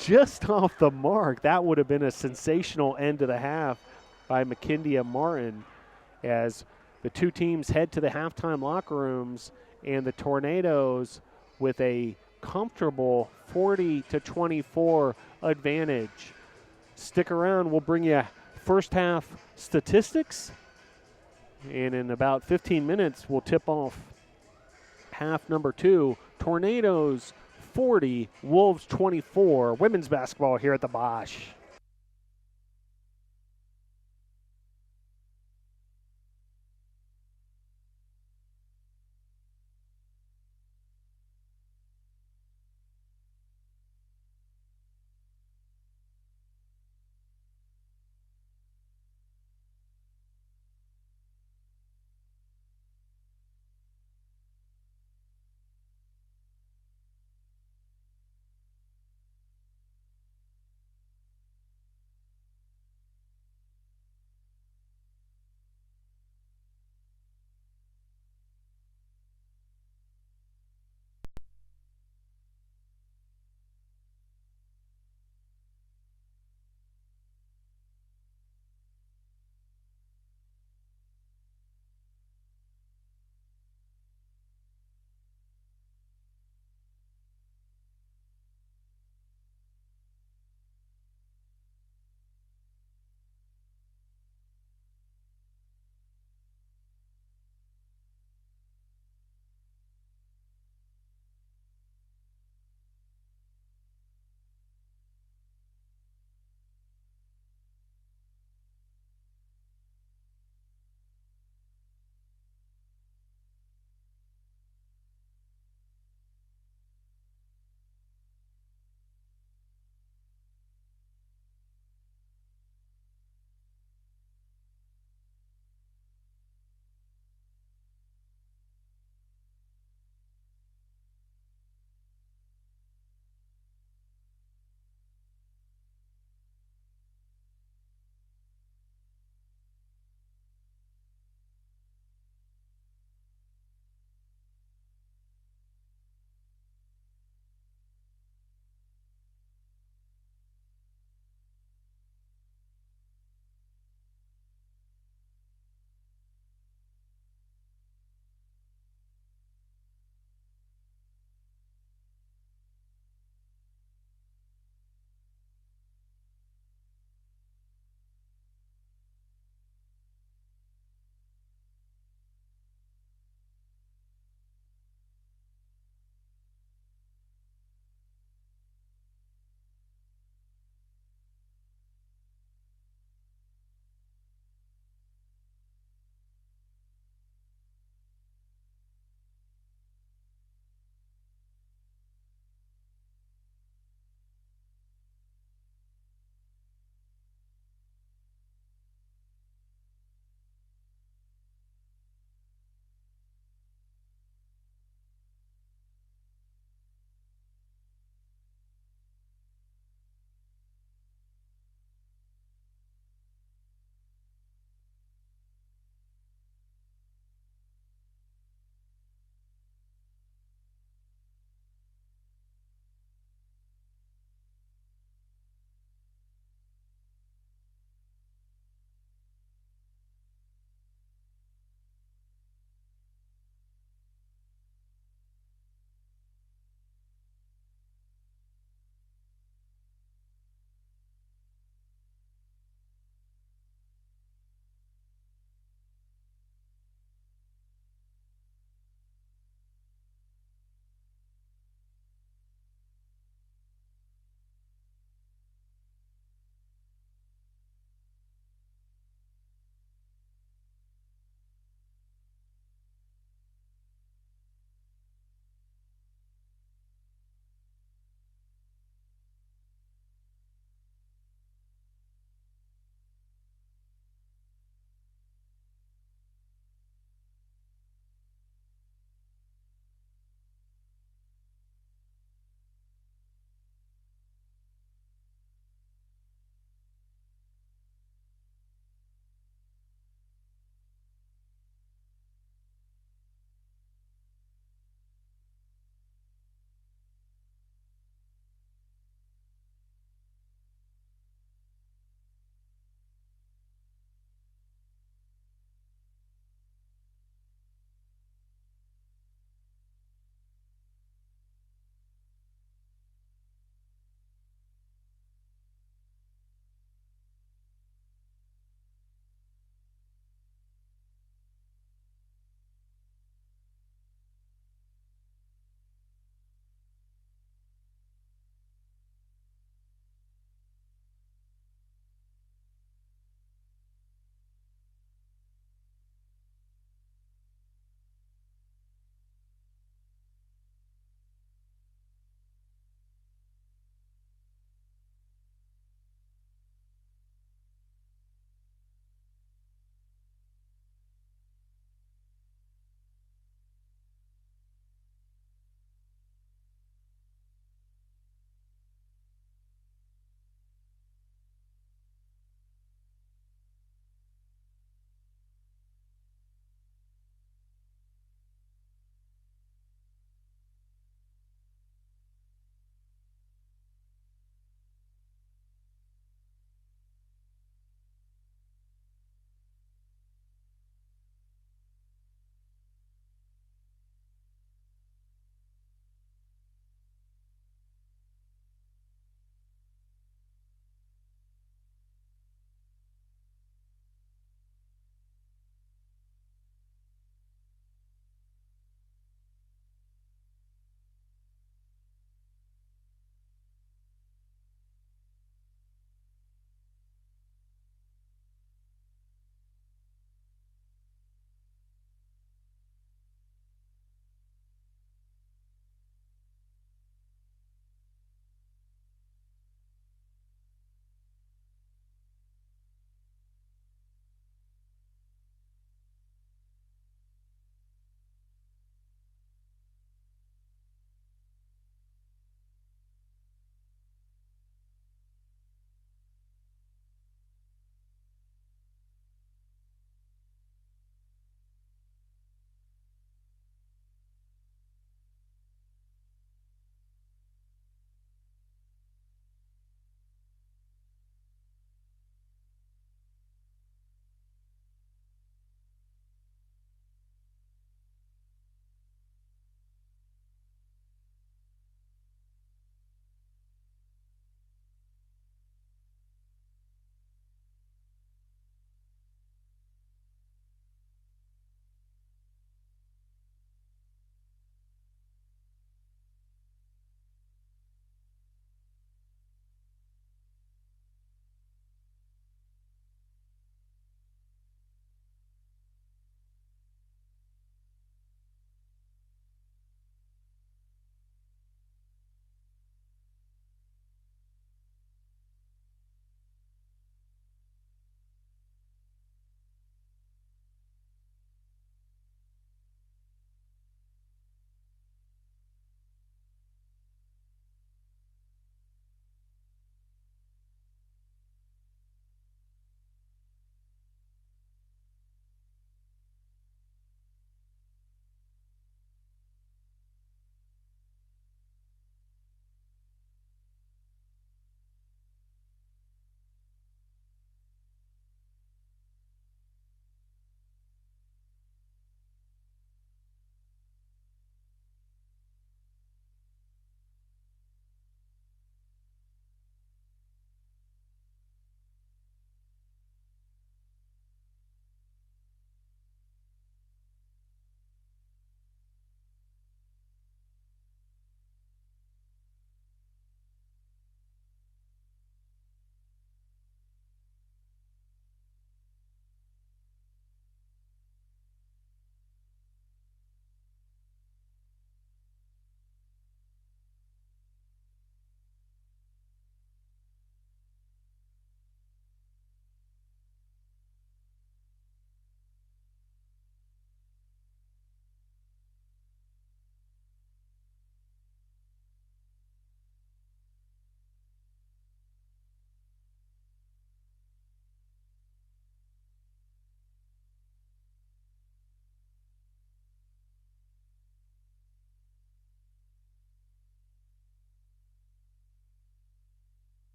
just off the mark. That would have been a sensational end to the half by McKindia Martin as the two teams head to the halftime locker rooms, and the Tornadoes with a comfortable 40-24 advantage. Stick around, we'll bring you first half statistics, and in about 15 minutes we'll tip off half number two. Tornadoes 40, Wolves 24. Women's basketball here at the Bosch.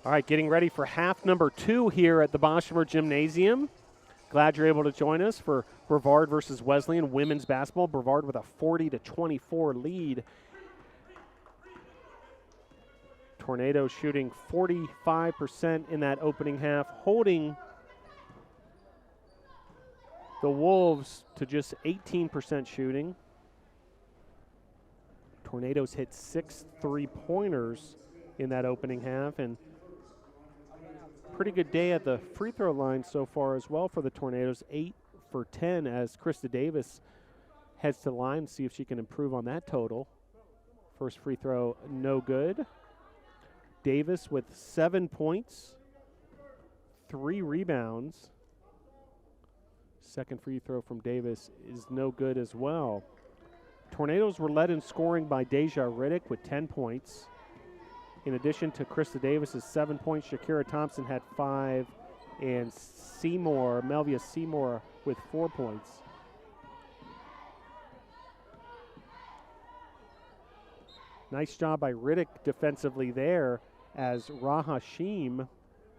All right, getting ready for half number 2 here at the Boshemer Gymnasium. Glad you're able to join us for Brevard versus Wesleyan women's basketball. Brevard with a 40-24 lead. Tornadoes shooting 45% in that opening half, holding the Wolves to just 18% shooting. Tornadoes hit 6 3-pointers in that opening half, and pretty good day at the free throw line so far as well for the Tornadoes. 8 for 10 as Krista Davis heads to the line, see if she can improve on that total. First free throw, no good. Davis with 7 points, 3 rebounds. Second free throw from Davis is no good as well. Tornadoes were led in scoring by Deja Riddick with 10 points. In addition to Krista Davis's 7 points, Shakira Thompson had 5, and Melvia Seymour with 4 points. Nice job by Riddick defensively there, as Rahashim,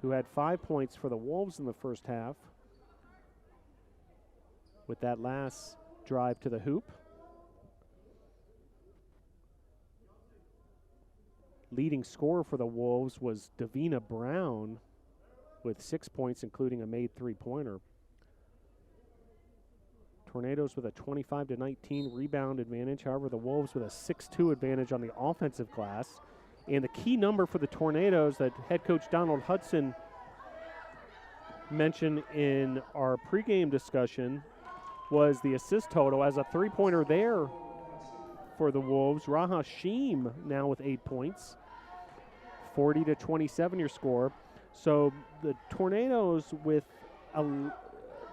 who had 5 points for the Wolves in the first half, with that last drive to the hoop. Leading scorer for the Wolves was Davina Brown with 6 points, including a made 3-pointer. Tornadoes with a 25-19 rebound advantage. However, the Wolves with a 6-2 advantage on the offensive glass. And the key number for the Tornadoes that head coach Donald Hudson mentioned in our pregame discussion was the assist total. As a 3-pointer there for the Wolves, Rahashim now with 8 points. 40-27 your score. So the Tornadoes with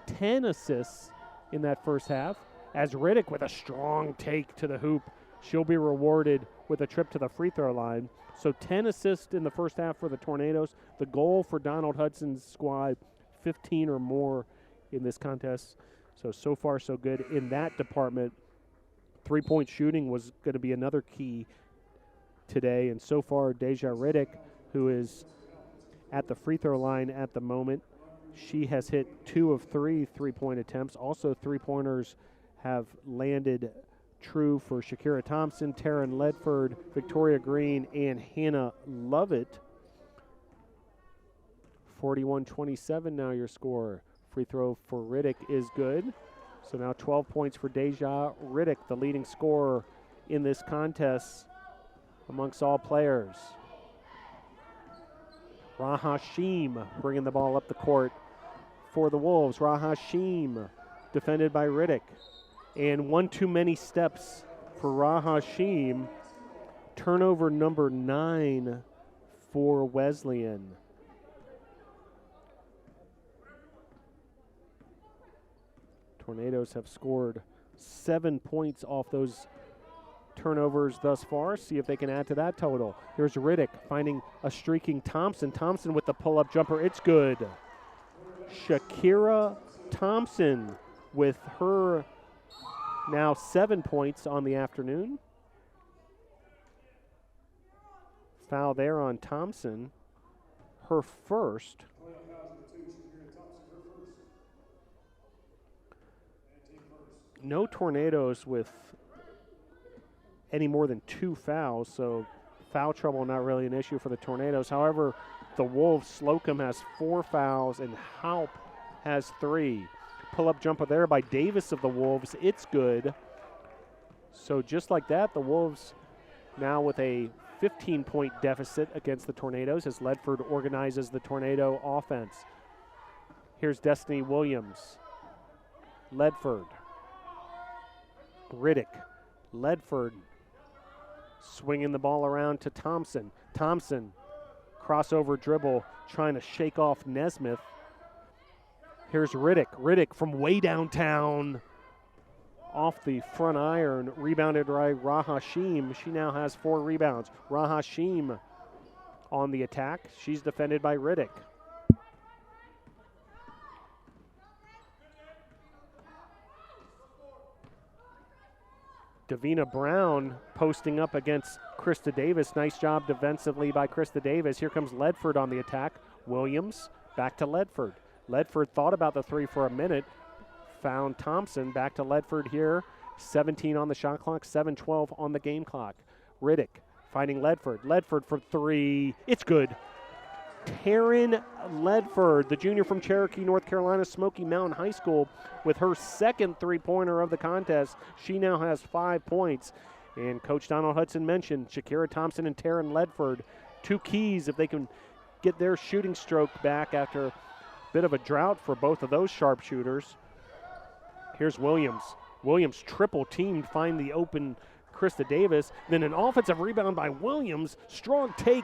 10 assists in that first half, as Riddick with a strong take to the hoop. She'll be rewarded with a trip to the free throw line. So 10 assists in the first half for the Tornadoes. The goal for Donald Hudson's squad, 15 or more in this contest. So far so good in that department. 3-point shooting was going to be another key today, and so far Deja Riddick, who is at the free throw line at the moment, she has hit 2 of 3 3-point attempts. Also 3-pointers have landed true for Shakira Thompson, Taryn Ledford, Victoria Green, and Hannah Lovett. 41-27 now your score. Free throw for Riddick is good. So now 12 points for Deja Riddick, the leading scorer in this contest amongst all players. Rahashim bringing the ball up the court for the Wolves. Rahashim defended by Riddick. And one too many steps for Rahashim. Turnover number 9 for Wesleyan. Tornadoes have scored 7 points off those turnovers thus far. See if they can add to that total. Here's Riddick finding a streaking Thompson. Thompson with the pull-up jumper. It's good. Shakira Thompson with her now 7 points on the afternoon. Foul there on Thompson. Her first. No Tornadoes with any more than 2 fouls, so foul trouble not really an issue for the Tornadoes. However, the Wolves, Slocum has 4 fouls and Haupt has 3. Pull-up jumper there by Davis of the Wolves. It's good. So just like that, the Wolves now with a 15-point deficit against the Tornadoes as Ledford organizes the Tornado offense. Here's Destiny Williams. Ledford. Riddick. Ledford swinging the ball around to Thompson. Thompson, crossover dribble, trying to shake off Nesmith. Here's Riddick. Riddick from way downtown off the front iron, rebounded by Rahashim. She now has 4 rebounds. Rahashim on the attack. She's defended by Riddick. Davina Brown posting up against Krista Davis. Nice job defensively by Krista Davis. Here comes Ledford on the attack. Williams back to Ledford. Ledford thought about the three for a minute. Found Thompson. Back to Ledford here. 17 on the shot clock, 7:12 on the game clock. Riddick finding Ledford. Ledford for three. It's good. Taryn Ledford, the junior from Cherokee, North Carolina, Smoky Mountain High School, with her second three-pointer of the contest. She now has 5 points. And Coach Donald Hudson mentioned Shakira Thompson and Taryn Ledford, two keys if they can get their shooting stroke back after a bit of a drought for both of those sharpshooters. Here's Williams. Williams triple teamed, find the open Krista Davis. Then an offensive rebound by Williams. Strong take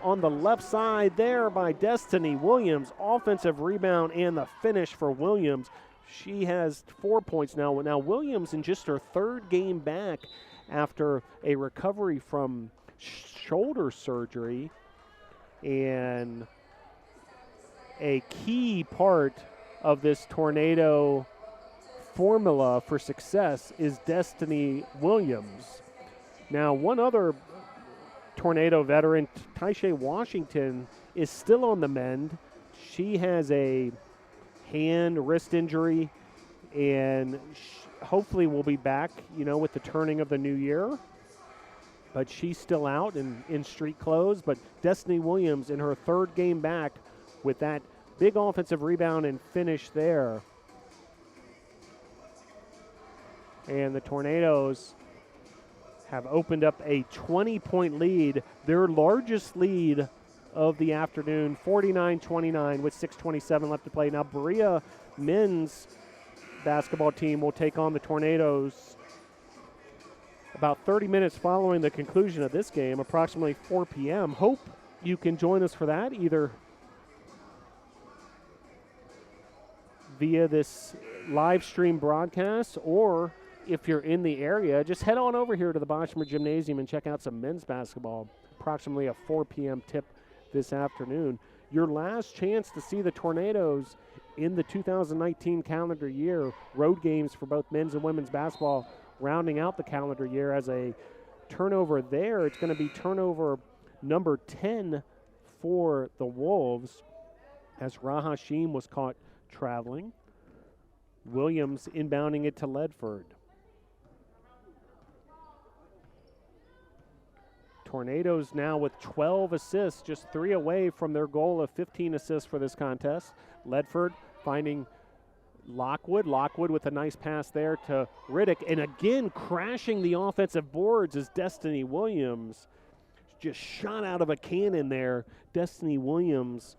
on the left side there by Destiny Williams. Offensive rebound and the finish for Williams. She has 4 points now. Now Williams in just her third game back after a recovery from shoulder surgery. And a key part of this Tornado formula for success is Destiny Williams. Now, one other Tornado veteran, Taisha Washington, is still on the mend. She has a wrist injury, and hopefully will be back, with the turning of the new year. But she's still out in street clothes. But Destiny Williams in her third game back with that big offensive rebound and finish there. And the Tornadoes have opened up a 20-point lead, their largest lead of the afternoon, 49-29 with 6:27 left to play. Now Berea men's basketball team will take on the Tornadoes about 30 minutes following the conclusion of this game, approximately 4 p.m. Hope you can join us for that, either via this live stream broadcast, or if you're in the area, just head on over here to the Boschmer Gymnasium and check out some men's basketball. Approximately a 4 p.m. tip this afternoon. Your last chance to see the Tornadoes in the 2019 calendar year. Road games for both men's and women's basketball rounding out the calendar year. As a turnover there, it's going to be turnover number 10 for the Wolves, as Rahashim was caught traveling. Williams inbounding it to Ledford. Tornadoes now with 12 assists, just 3 away from their goal of 15 assists for this contest. Ledford finding Lockwood. Lockwood with a nice pass there to Riddick. And again, crashing the offensive boards is Destiny Williams. Just shot out of a cannon there. Destiny Williams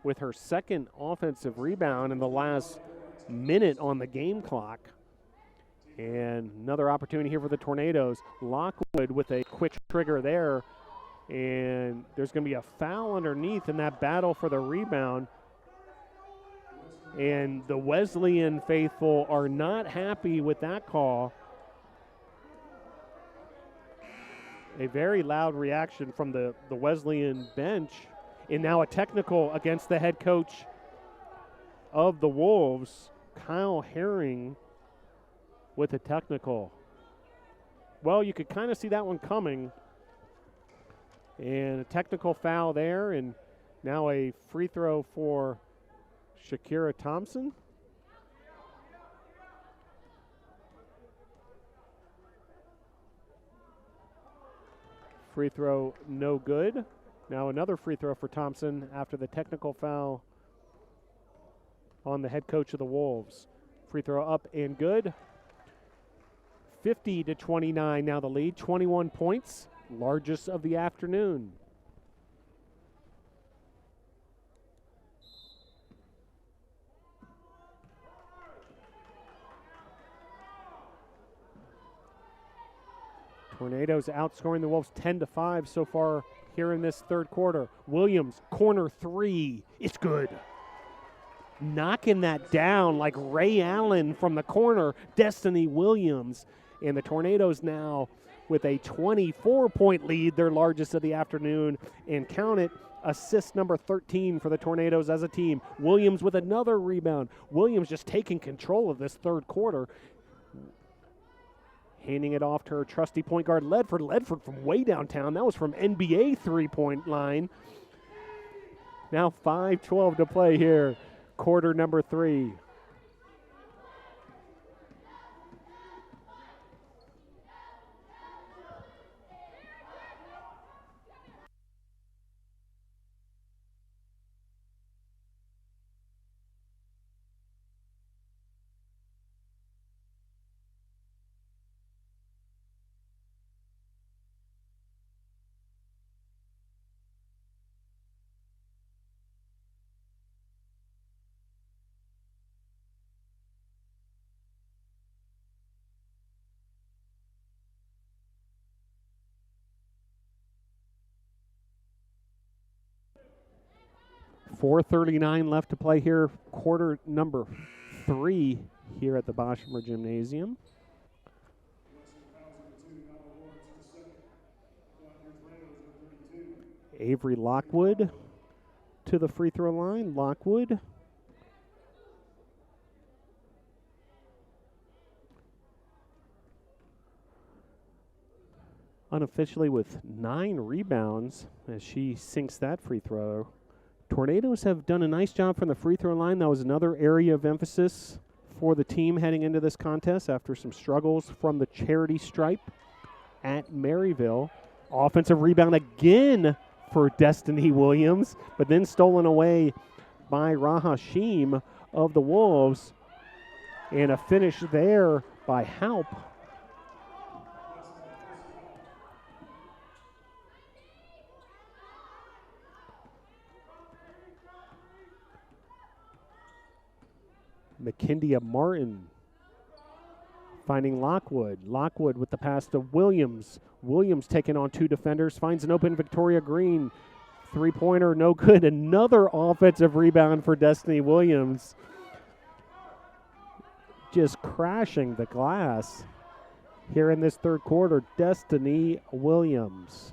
with her second offensive rebound in the last minute on the game clock. And another opportunity here for the Tornadoes. Lockwood with a quick trigger there. And there's going to be a foul underneath in that battle for the rebound. And the Wesleyan faithful are not happy with that call. A very loud reaction from the Wesleyan bench. And now a technical against the head coach of the Wolves, Kyle Herring, with a technical. Well, you could kind of see that one coming. And a technical foul there, and now a free throw for Shakira Thompson. Free throw no good. Now another free throw for Thompson after the technical foul on the head coach of the Wolves. Free throw up and good. 50-29 now the lead, 21 points, largest of the afternoon. Tornadoes outscoring the Wolves 10-5 so far here in this third quarter. Williams, corner three, it's good. Knocking that down like Ray Allen from the corner, Destiny Williams. And the Tornadoes now with a 24-point lead, their largest of the afternoon. And count it, assist number 13 for the Tornadoes as a team. Williams with another rebound. Williams just taking control of this third quarter. Handing it off to her trusty point guard, Ledford. Ledford from way downtown. That was from NBA three-point line. Now 5:12 to play here, quarter number 3. .439 left to play here, quarter number 3 here at the Boschmer Gymnasium. Avery Lockwood to the free throw line. Lockwood. Unofficially with 9 rebounds as she sinks that free throw. Tornadoes have done a nice job from the free throw line. That was another area of emphasis for the team heading into this contest after some struggles from the charity stripe at Maryville. Offensive rebound again for Destiny Williams, but then stolen away by Rahashim of the Wolves. And a finish there by Halp. McKindia Martin finding Lockwood. Lockwood with the pass to Williams. Williams taking on 2 defenders, finds an open Victoria Green. Three-pointer, no good. Another offensive rebound for Destiny Williams. Just crashing the glass here in this third quarter. Destiny Williams.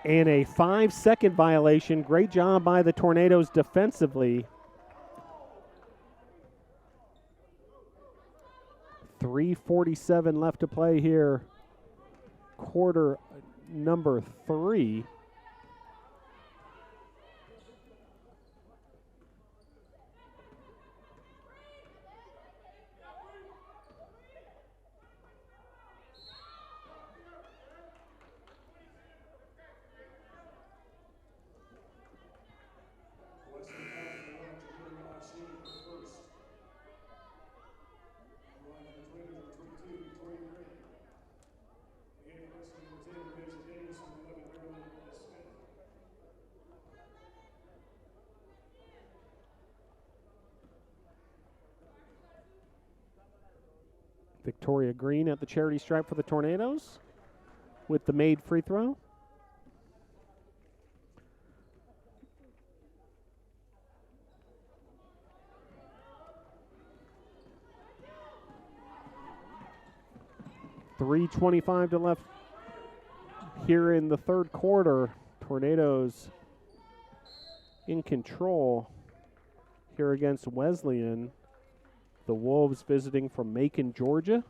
And a 5-second violation. Great job by the Tornadoes defensively. 3:47 left to play here. Quarter number 3. Victoria Green at the charity stripe for the Tornadoes with the made free throw. .325 to left here in the third quarter. Tornadoes in control here against Wesleyan. The Wolves visiting from Macon, Georgia.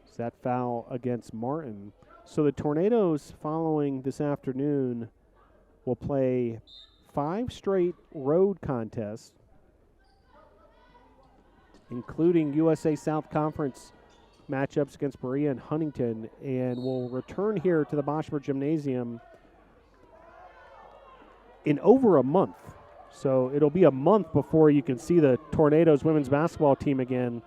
Is that foul against Martin? So the Tornadoes following this afternoon will play 5 straight road contests, including USA South Conference matchups against Berea and Huntington, and will return here to the Boschmer Gymnasium in over a month. So it'll be a month before you can see the Tornadoes women's basketball team again.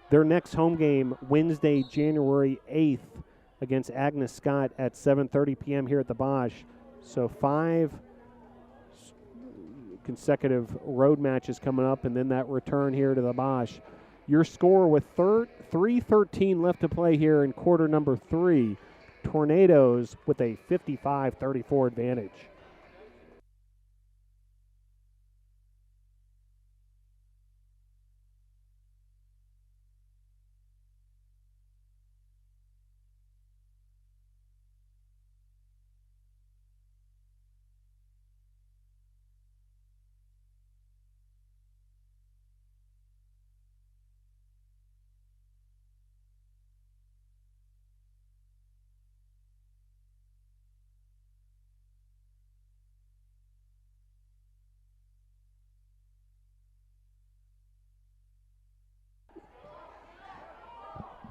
Their next home game, Wednesday, January 8th, against Agnes Scott at 7:30 p.m. here at the Bosch. So 5 consecutive road matches coming up, and then that return here to the Bosch. Your score with 3:13 left to play here in quarter number 3. Tornadoes with a 55-34 advantage.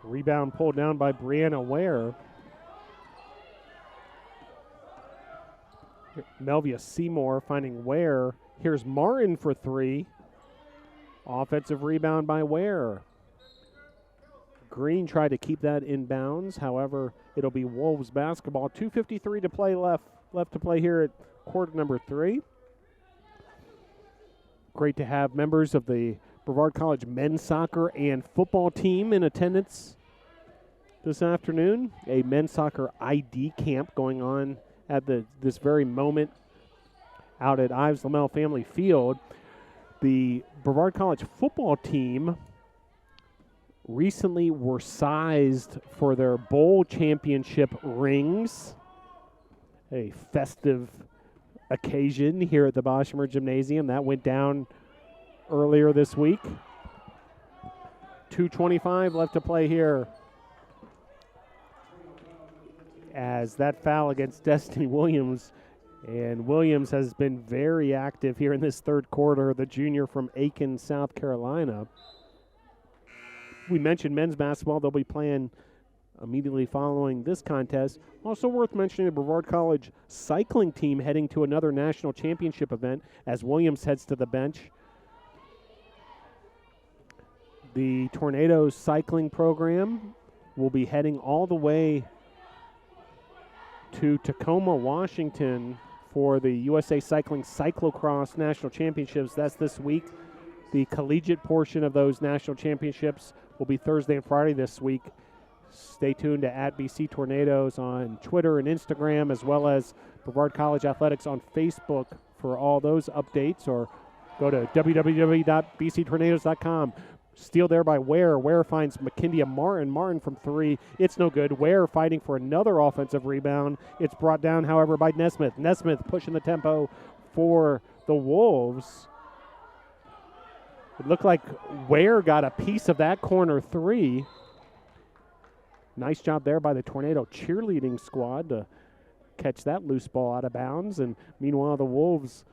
Rebound pulled down by Brianna Ware. Melvia Seymour finding Ware. Here's Martin for three. Offensive rebound by Ware. Green tried to keep that in bounds. However, it'll be Wolves basketball. 2:53 to play left to play here at quarter number 3. Great to have members of the Brevard College men's soccer and football team in attendance this afternoon. A men's soccer ID camp going on at this very moment out at Ives Lamel Family Field. The Brevard College football team recently were sized for their bowl championship rings. A festive occasion here at the Boshemer Gymnasium. That went down earlier this week. 2:25 left to play here. As that foul against Destiny Williams, and Williams has been very active here in this third quarter, the junior from Aiken, South Carolina. We mentioned men's basketball. They'll be playing immediately following this contest. Also worth mentioning the Brevard College cycling team heading to another national championship event as Williams heads to the bench. The Tornadoes cycling program will be heading all the way to Tacoma, Washington for the USA Cycling Cyclocross National Championships. That's this week. The collegiate portion of those national championships will be Thursday and Friday this week. Stay tuned to @BC Tornadoes on Twitter and Instagram, as well as Brevard College Athletics on Facebook for all those updates, or go to www.bctornadoes.com. Steal there by Ware. Ware finds McKindia Martin. Martin from three. It's no good. Ware fighting for another offensive rebound. It's brought down, however, by Nesmith. Nesmith pushing the tempo for the Wolves. It looked like Ware got a piece of that corner three. Nice job there by the Tornado cheerleading squad to catch that loose ball out of bounds. And meanwhile, the Wolves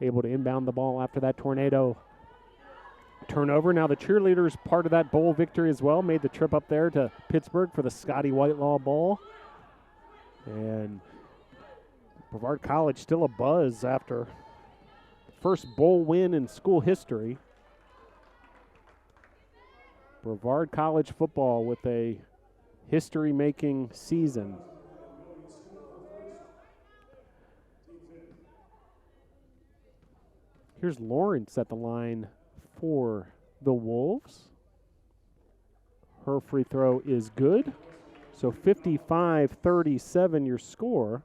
able to inbound the ball after that Tornado turnover. Now the cheerleaders, part of that bowl victory as well, made the trip up there to Pittsburgh for the Scotty Whitelaw Bowl. And Brevard College still a buzz after first bowl win in school history. Brevard College football with a history-making season. Here's Lawrence at the line for the Wolves. Her free throw is good. So 55-37 your score.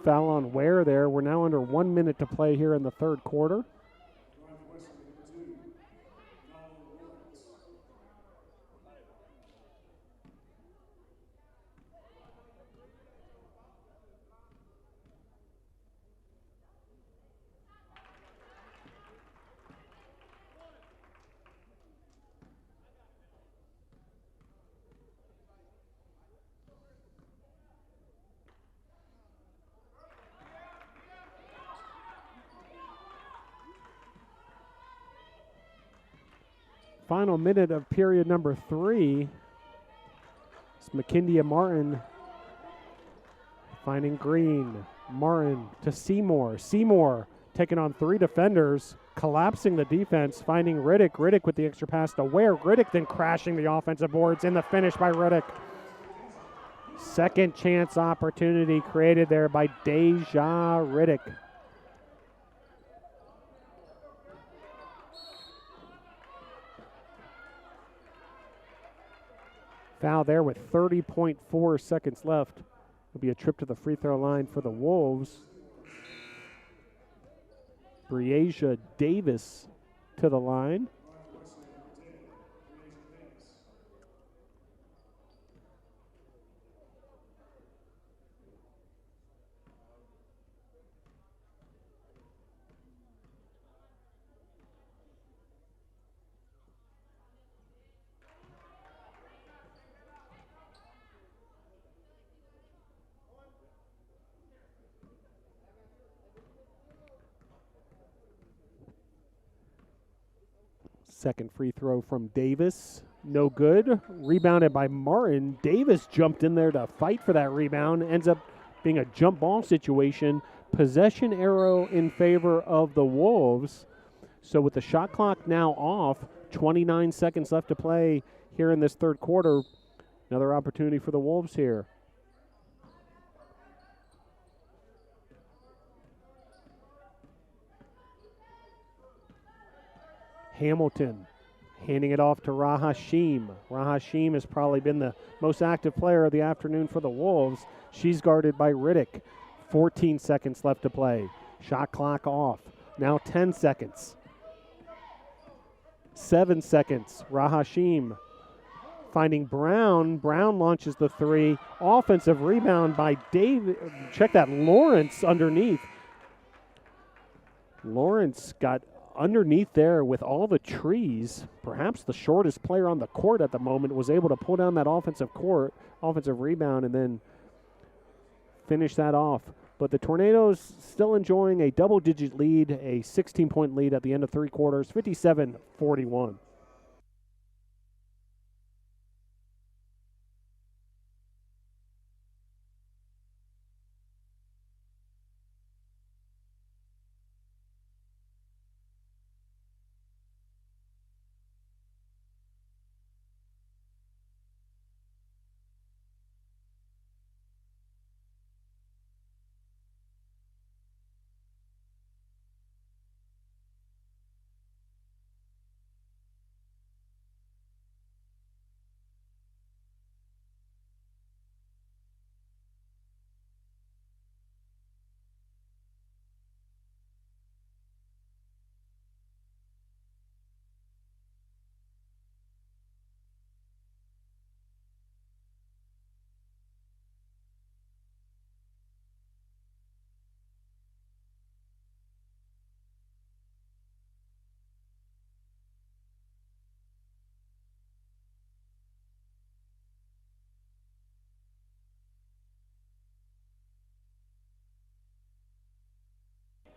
Foul on Ware there. We're now under 1 minute to play here in the third quarter. Final minute of period number 3. It's McKindia Martin finding Green. Martin to Seymour. Seymour taking on 3 defenders, collapsing the defense, finding Riddick. Riddick with the extra pass to Ware. Riddick then crashing the offensive boards in the finish by Riddick. Second chance opportunity created there by Deja Riddick. Foul there with 30.4 seconds left. It'll be a trip to the free throw line for the Wolves. Breasia Davis to the line. Second free throw from Davis. No good. Rebounded by Martin. Davis jumped in there to fight for that rebound. Ends up being a jump ball situation. Possession arrow in favor of the Wolves. So with the shot clock now off, 29 seconds left to play here in this third quarter. Another opportunity for the Wolves here. Hamilton handing it off to Rahashim. Rahashim has probably been the most active player of the afternoon for the Wolves. She's guarded by Riddick. 14 seconds left to play. Shot clock off. Now 10 seconds. 7 seconds. Rahashim finding Brown. Brown launches the three. Offensive rebound by David. Check that, Lawrence underneath. Lawrence got underneath there with all the trees. Perhaps the shortest player on the court at the moment, was able to pull down that offensive rebound and then finish that off. But the Tornadoes still enjoying a double-digit lead, a 16-point lead at the end of three quarters, 57-41.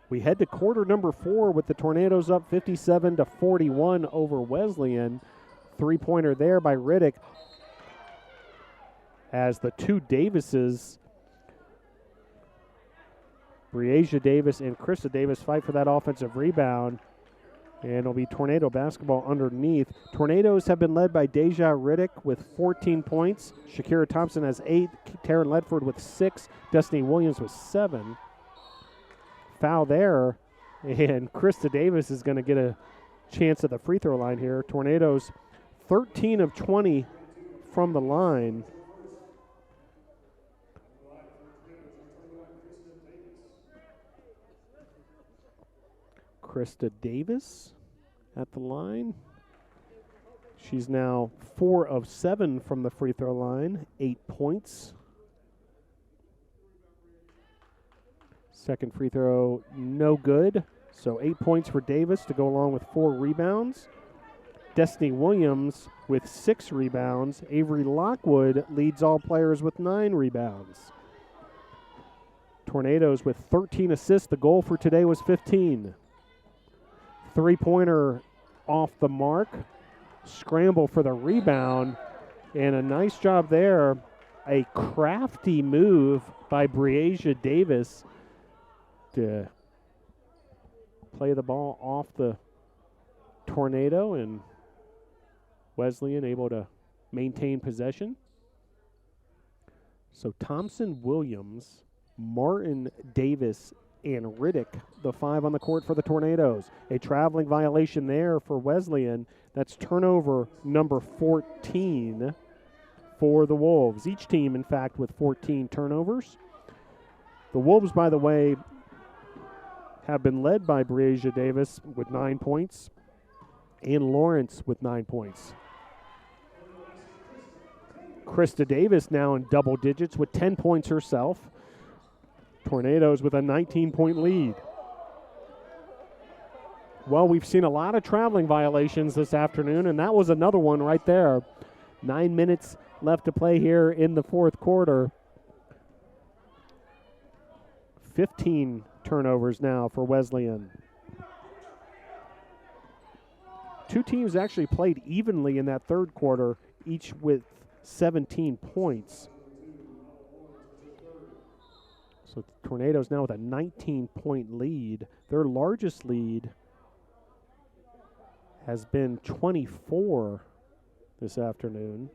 We head to quarter number 4 with the Tornadoes up 57-41 over Wesleyan. Three-pointer there by Riddick. As the two Davises, Breasia Davis and Krista Davis, fight for that offensive rebound. And it'll be Tornado basketball underneath. Tornadoes have been led by Deja Riddick with 14 points. Shakira Thompson has 8. Taryn Ledford with 6. Destiny Williams with 7. Foul there, and Krista Davis is going to get a chance at the free throw line here. Tornadoes 13 of 20 from the line. Krista Davis at the line. She's now 4 of 7 from the free throw line, 8 points. Second free throw, no good. So 8 points for Davis to go along with 4 rebounds. Destiny Williams with 6 rebounds. Avery Lockwood leads all players with 9 rebounds. Tornadoes with 13 assists. The goal for today was 15. Three-pointer off the mark. Scramble for the rebound. And a nice job there. A crafty move by Breasia Davis to play the ball off the Tornado, and Wesleyan able to maintain possession. So Thompson, Williams, Martin, Davis, and Riddick, the 5 on the court for the Tornadoes. A traveling violation there for Wesleyan. That's turnover number 14 for the Wolves. Each team, in fact, with 14 turnovers. The Wolves, by the way, have been led by Breasia Davis with 9 points and Lawrence with 9 points. Krista Davis now in double digits with 10 points herself. Tornadoes with a 19-point lead. Well, we've seen a lot of traveling violations this afternoon, and that was another one right there. 9 minutes left to play here in the fourth quarter. 15 turnovers now for Wesleyan. two teams actually played evenly in that third quarter, each with 17 points. So Tornadoes now with a 19-point lead. Their largest lead has been 24 this afternoon.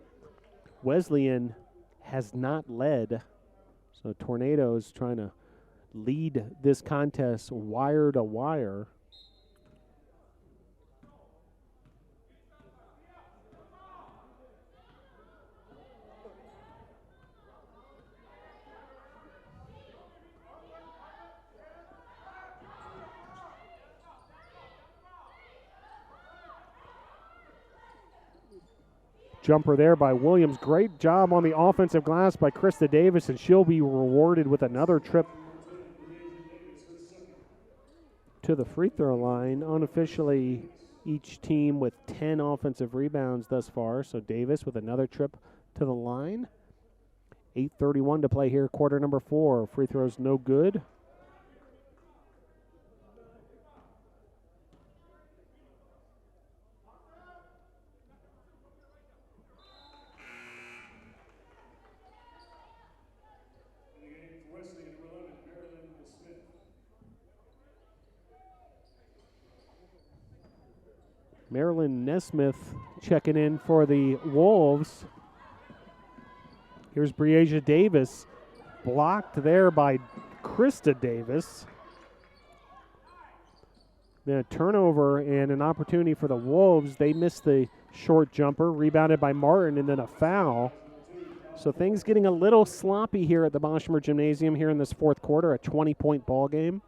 Wesleyan has not led, so Tornadoes trying to lead this contest wire to wire. Jumper there by Williams. Great job on the offensive glass by Krista Davis, and she'll be rewarded with another trip to the free throw line. Unofficially, each team with 10 offensive rebounds thus far. So Davis with another trip to the line. 8:31 to play here, quarter number 4. Free throws no good. Marilyn Nesmith checking in for the Wolves. Here's Breasia Davis, blocked there by Krista Davis. Then a turnover and an opportunity for the Wolves. They missed the short jumper, rebounded by Martin, and then a foul. So things getting a little sloppy here at the Boshamer Gymnasium here in this fourth quarter, a 20-point ball game.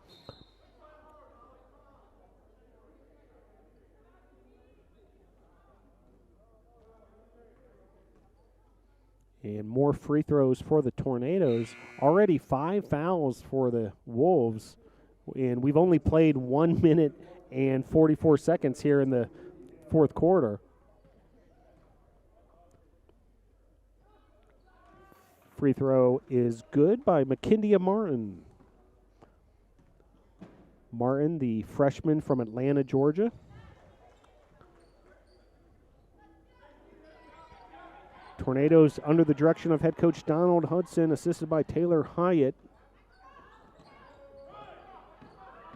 And more free throws for the Tornadoes. Already 5 fouls for the Wolves. And we've only played 1 minute and 44 seconds here in the fourth quarter. Free throw is good by McKindia Martin. Martin, the freshman from Atlanta, Georgia. Tornadoes under the direction of head coach Donald Hudson, assisted by Taylor Hyatt.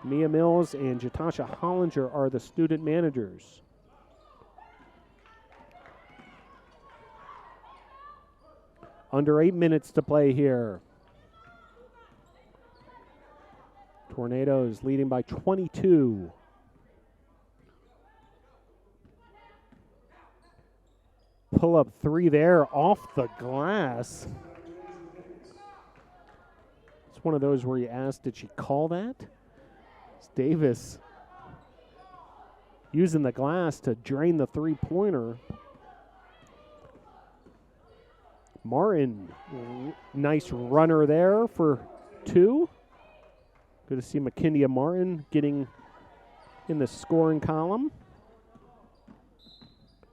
Mia Mills and Jatasha Hollinger are the student managers. Under 8 minutes to play here. Tornadoes leading by 22. Pull up 3 there off the glass. It's one of those where you ask, did she call that? It's Davis using the glass to drain the three-pointer. Martin, nice runner there for 2. Good to see McKindia Martin getting in the scoring column.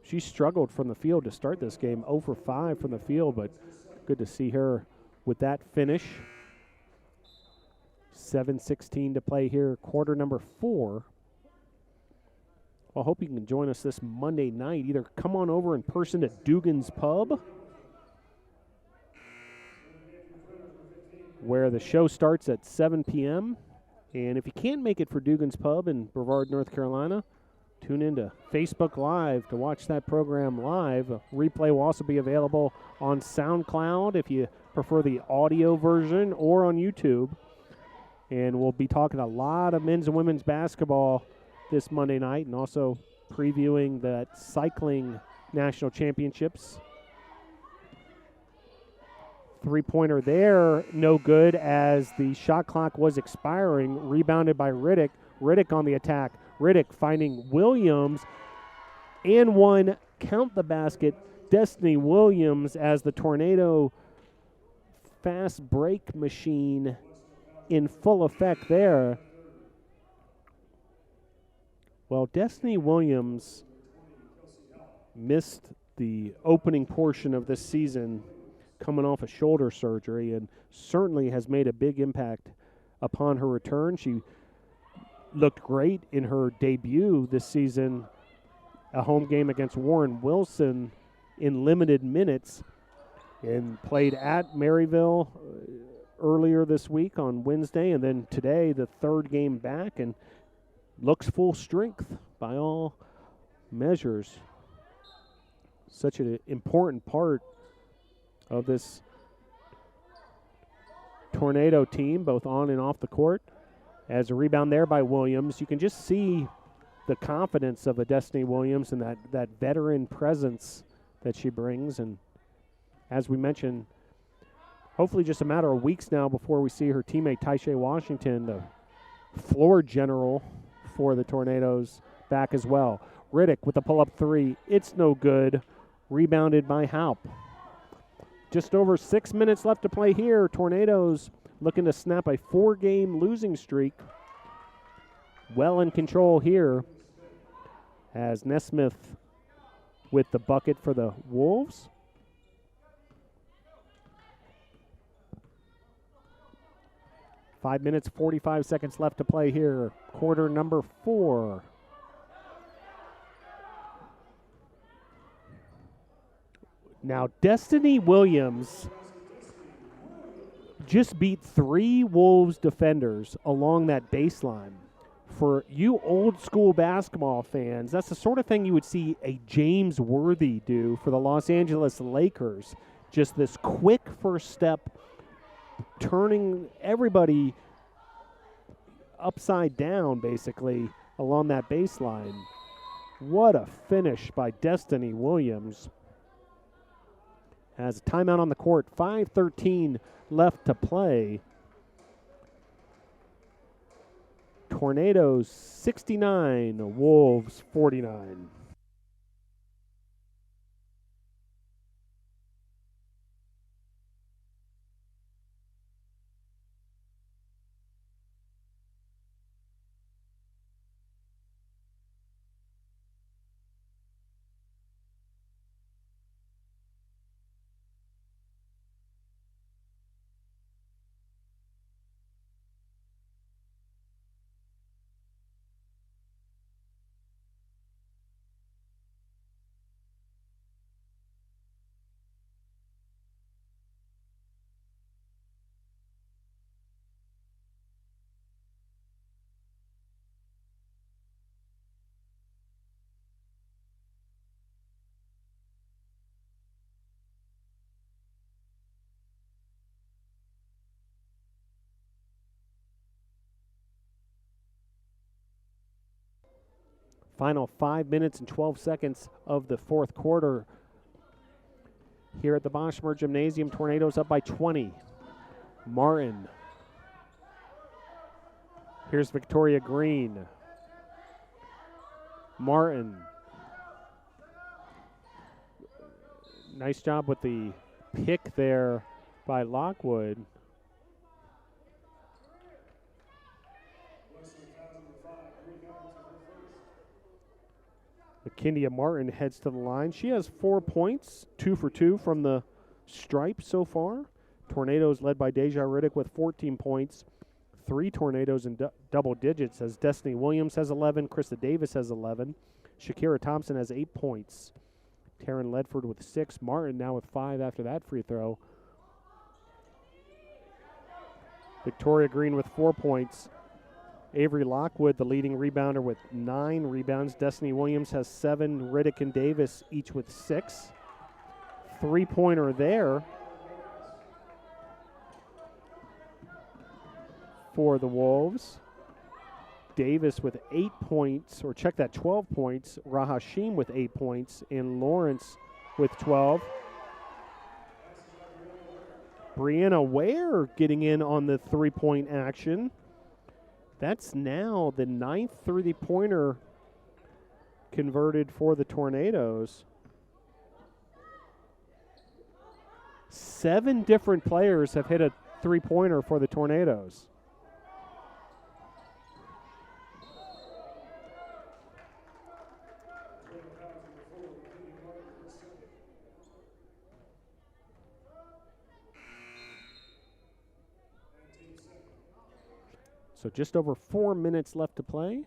She struggled from the field to start this game, 0 for 5 from the field, but good to see her with that finish. 7:16 to play here, quarter number 4. Well, I hope you can join us this Monday night. Either come on over in person to Dugan's Pub, where the show starts at 7 p.m. And if you can't make it for Dugan's Pub in Brevard, North Carolina, tune into Facebook Live to watch that program live. A replay will also be available on SoundCloud if you prefer the audio version, or on YouTube. And we'll be talking a lot of men's and women's basketball this Monday night, and also previewing the cycling national championships. Three-pointer there, no good as the shot clock was expiring. Rebounded by Riddick. Riddick on the attack. Riddick finding Williams, and one, count the basket, Destiny Williams, as the Tornado fast break machine in full effect there. Well, Destiny Williams missed the opening portion of this season coming off a shoulder surgery, and certainly has made a big impact upon her return. She looked great in her debut this season a home game against Warren Wilson in limited minutes and played at Maryville earlier this week on Wednesday, and then today the third game back, and looks full strength by all measures. Such an important part of this Tornado team, both on and off the court. As a rebound there by Williams, you can just see the confidence of a Destiny Williams and that veteran presence that she brings. And as we mentioned, hopefully just a matter of weeks now before we see her teammate Taisha Washington, the floor general for the Tornadoes, back as well. Riddick with the pull-up three. It's no good. Rebounded by Haupt. Just over 6 minutes left to play here. Tornadoes looking to snap a 4-game losing streak. Well in control here as Nesmith with the bucket for the Wolves. Five minutes, 45 seconds left to play here. Quarter number 4. Now, Destiny Williams just beat 3 Wolves defenders along that baseline. For you old school basketball fans, that's the sort of thing you would see a James Worthy do for the Los Angeles Lakers. Just this quick first step, turning everybody upside down, basically, along that baseline. What a finish by Destiny Williams. As a timeout on the court, 5:13 left to play. Tornadoes 69, Wolves 49. Final 5 minutes and 12 seconds of the fourth quarter here at the Boschmer Gymnasium. Tornadoes up by 20. Martin. Here's Victoria Green. Martin. Nice job with the pick there by Lockwood. Lakindia Martin heads to the line. She has 4 points, 2 for 2 from the stripe so far. Tornadoes led by Deja Riddick with 14 points. 3 Tornadoes in double digits as Destiny Williams has 11, Krista Davis has 11. Shakira Thompson has 8 points. Taryn Ledford with 6. Martin now with 5 after that free throw. Victoria Green with 4 points. Avery Lockwood, the leading rebounder, with 9 rebounds. Destiny Williams has 7. Riddick and Davis each with 6. 3-pointer there for the Wolves. Davis with 8 points, or check that, 12 points. Rahashim with 8 points, and Lawrence with 12. Brianna Ware getting in on the 3-point action. That's now the 9th 3-pointer converted for the Tornadoes. 7 different players have hit a 3-pointer for the Tornadoes. So just over 4 minutes left to play.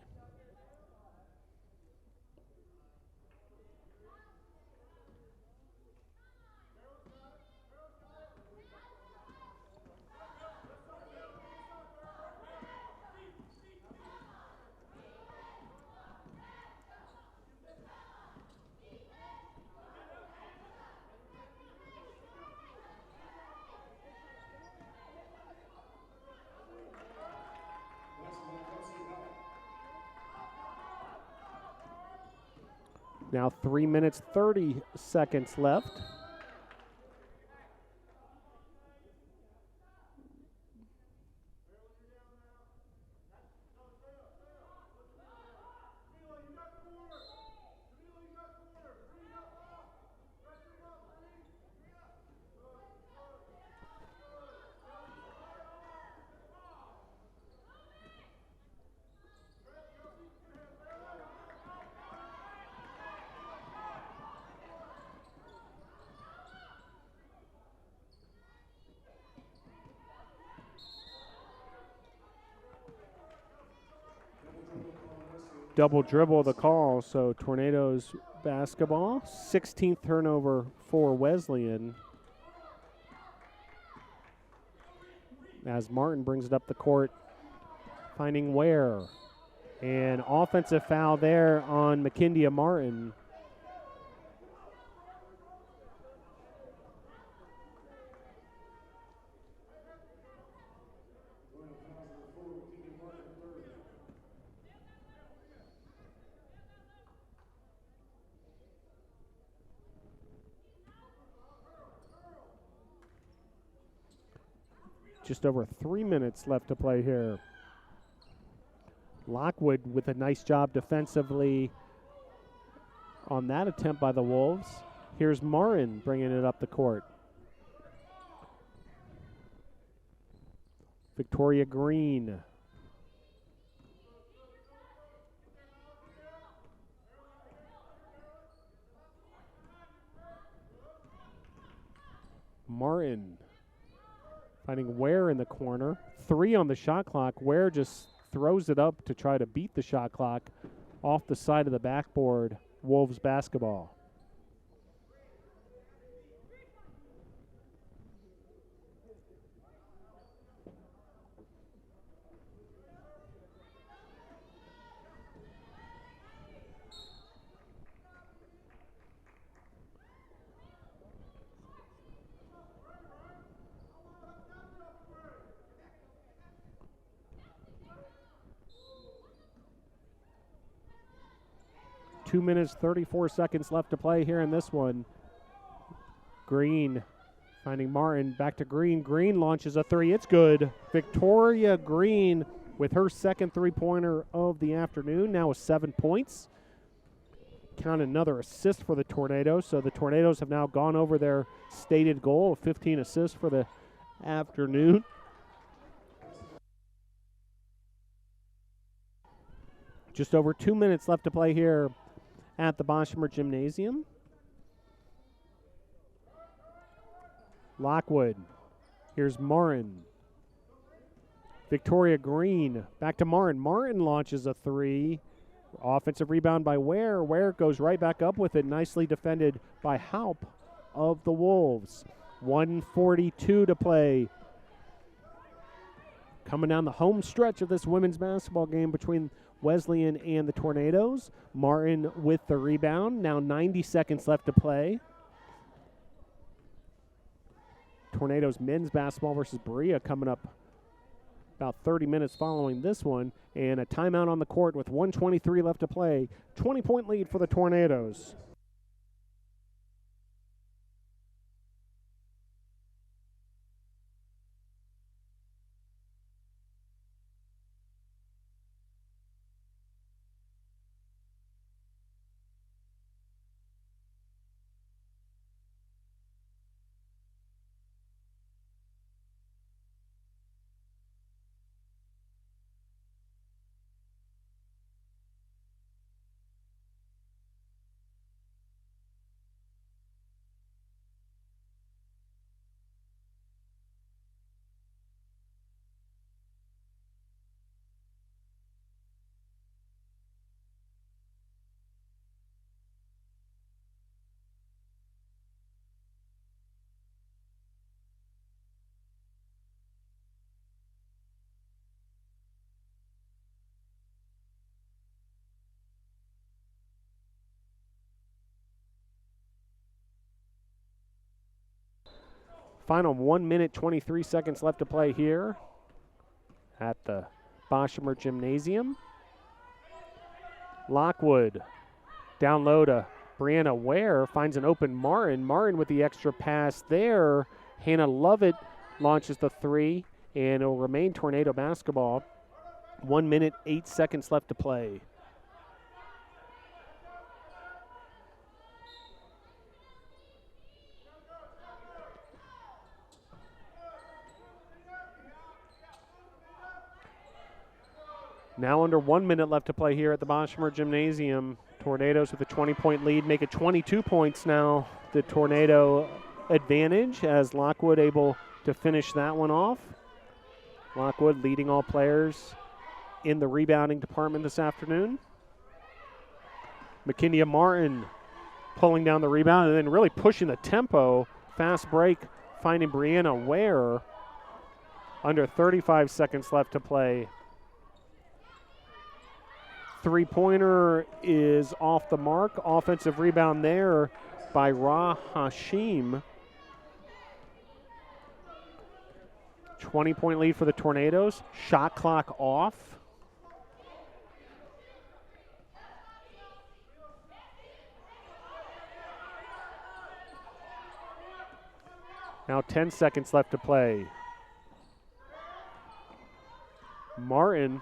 Now 3 minutes, 30 seconds left. Double dribble the call, so Tornadoes basketball. 16th turnover for Wesleyan. As Martin brings it up the court, finding Ware. And offensive foul there on McKindia Martin. Just over 3 minutes left to play here. Lockwood with a nice job defensively on that attempt by the Wolves. Here's Martin bringing it up the court. Victoria Green. Martin finding Ware in the corner. 3 on the shot clock. Ware just throws it up to try to beat the shot clock off the side of the backboard. Wolves basketball. Two minutes, 34 seconds left to play here in this one. Green finding Martin, back to Green. Green launches a 3. It's good. Victoria Green with her second three-pointer of the afternoon, now with 7 points. Count another assist for the Tornadoes. So the Tornadoes have now gone over their stated goal of 15 assists for the afternoon. Just over 2 minutes left to play here at the Boshemer Gymnasium. Lockwood. Here's Marin. Victoria Green. Back to Martin. Martin launches a 3. Offensive rebound by Ware. Ware goes right back up with it. Nicely defended by Haupt of the Wolves. 1:42 to play. Coming down the home stretch of this women's basketball game between Wesleyan and the Tornadoes. Martin with the rebound. Now 90 seconds left to play. Tornadoes men's basketball versus Berea coming up about 30 minutes following this one. And a timeout on the court with 1:23 left to play. 20-point lead for the Tornadoes. Final 1 minute, 23 seconds left to play here at the Boshemer Gymnasium. Lockwood down low to Brianna Ware finds an open Martin. Martin with the extra pass there. Hannah Lovett launches the three, and it'll remain Tornado basketball. 1 minute, 8 seconds left to play. Now under 1 minute left to play here at the Boshamer Gymnasium. Tornadoes with a 20-point lead make it 22 points now. The Tornado advantage as Lockwood able to finish that one off. Lockwood leading all players in the rebounding department this afternoon. McKinney Martin pulling down the rebound and then really pushing the tempo. Fast break finding Brianna Ware. Under 35 seconds left to play. Three-pointer is off the mark. Offensive rebound there by Ra Hashim. 20-point lead for the Tornadoes. Shot clock off. Now 10 seconds left to play. Martin,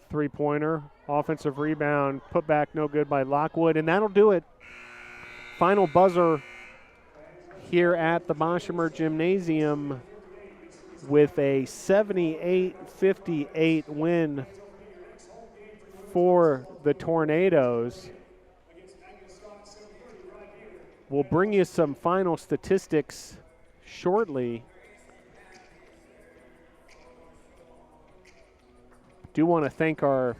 three-pointer, offensive rebound, put back no good by Lockwood, and that'll do it. Final buzzer here at the Boshamer Gymnasium with a 78-58 win for the Tornadoes. We'll bring you some final statistics shortly. Do want to thank our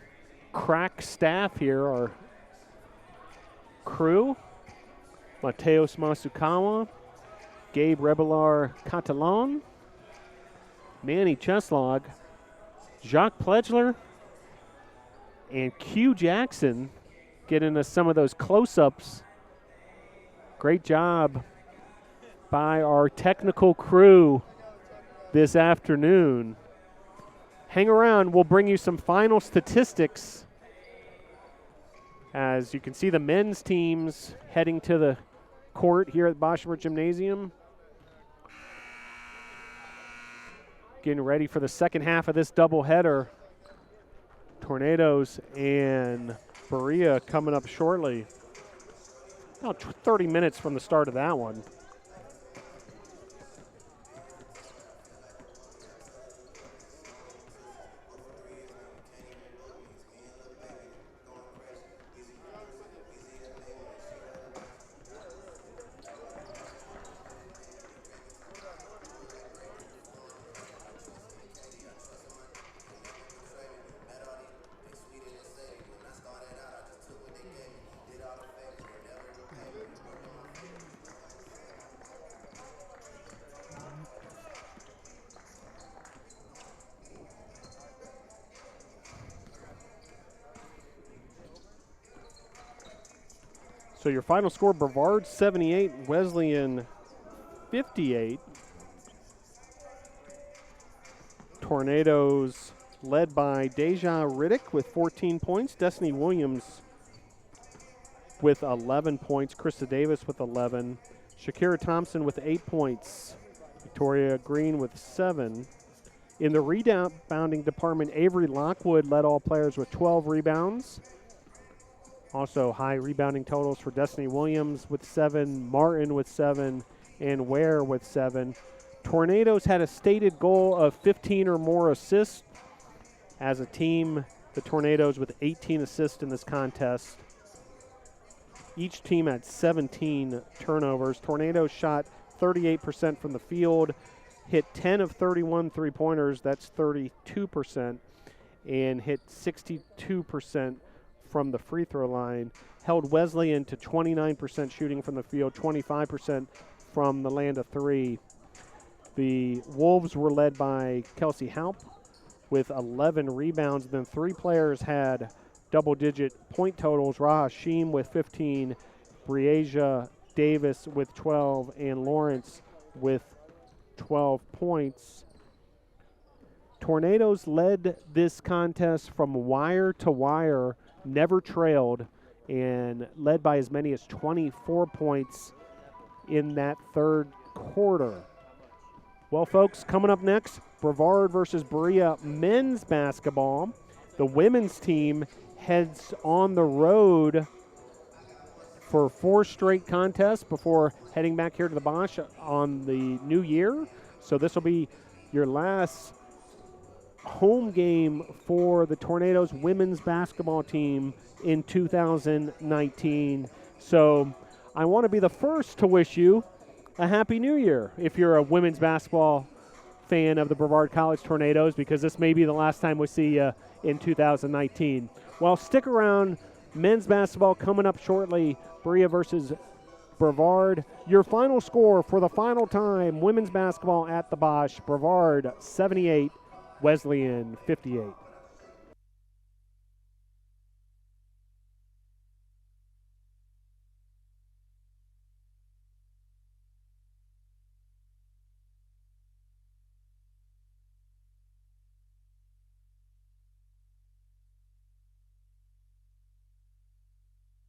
crack staff here, our crew, Mateos Masukawa, Gabe Rebelar Catalan, Manny Cheslog, Jacques Pledgler, and Q Jackson getting us some of those close-ups. Great job by our technical crew this afternoon. Hang around, we'll bring you some final statistics. As you can see, the men's teams heading to the court here at Boshamer Gymnasium. Getting ready for the second half of this doubleheader. Tornadoes and Berea coming up shortly. About 30 minutes from the start of that one. So your final score, Brevard 78, Wesleyan 58. Tornadoes led by Deja Riddick with 14 points. Destiny Williams with 11 points. Krista Davis with 11. Shakira Thompson with 8 points. Victoria Green with 7. In the rebounding department, Avery Lockwood led all players with 12 rebounds. Also high rebounding totals for Destiny Williams with 7, Martin with 7, and Ware with 7. Tornadoes had a stated goal of 15 or more assists. As a team, the Tornadoes with 18 assists in this contest. Each team had 17 turnovers. Tornadoes shot 38% from the field, hit 10 of 31 three-pointers, that's 32%, and hit 62% from the free throw line. Held Wesleyan to 29% shooting from the field, 25% from the land of three. The Wolves were led by Kelsey Haupt with 11 rebounds. Then three players had double-digit point totals. Ra Hashim with 15, Breasia Davis with 12, and Lawrence with 12 points. Tornadoes led this contest from wire to wire, never trailed, and led by as many as 24 points in that third quarter. Well, folks, coming up next, Brevard versus Berea men's basketball. The women's team heads on the road for 4 straight contests before heading back here to the Bosch on the new year. So this will be your last home game for the Tornadoes women's basketball team in 2019. So I want to be the first to wish you a Happy New Year if you're a women's basketball fan of the Brevard College Tornadoes, because this may be the last time we see you in 2019. Well, stick around. Men's basketball coming up shortly. Berea versus Brevard. Your final score for the final time, women's basketball at the Bosch. Brevard 78, Wesleyan 58.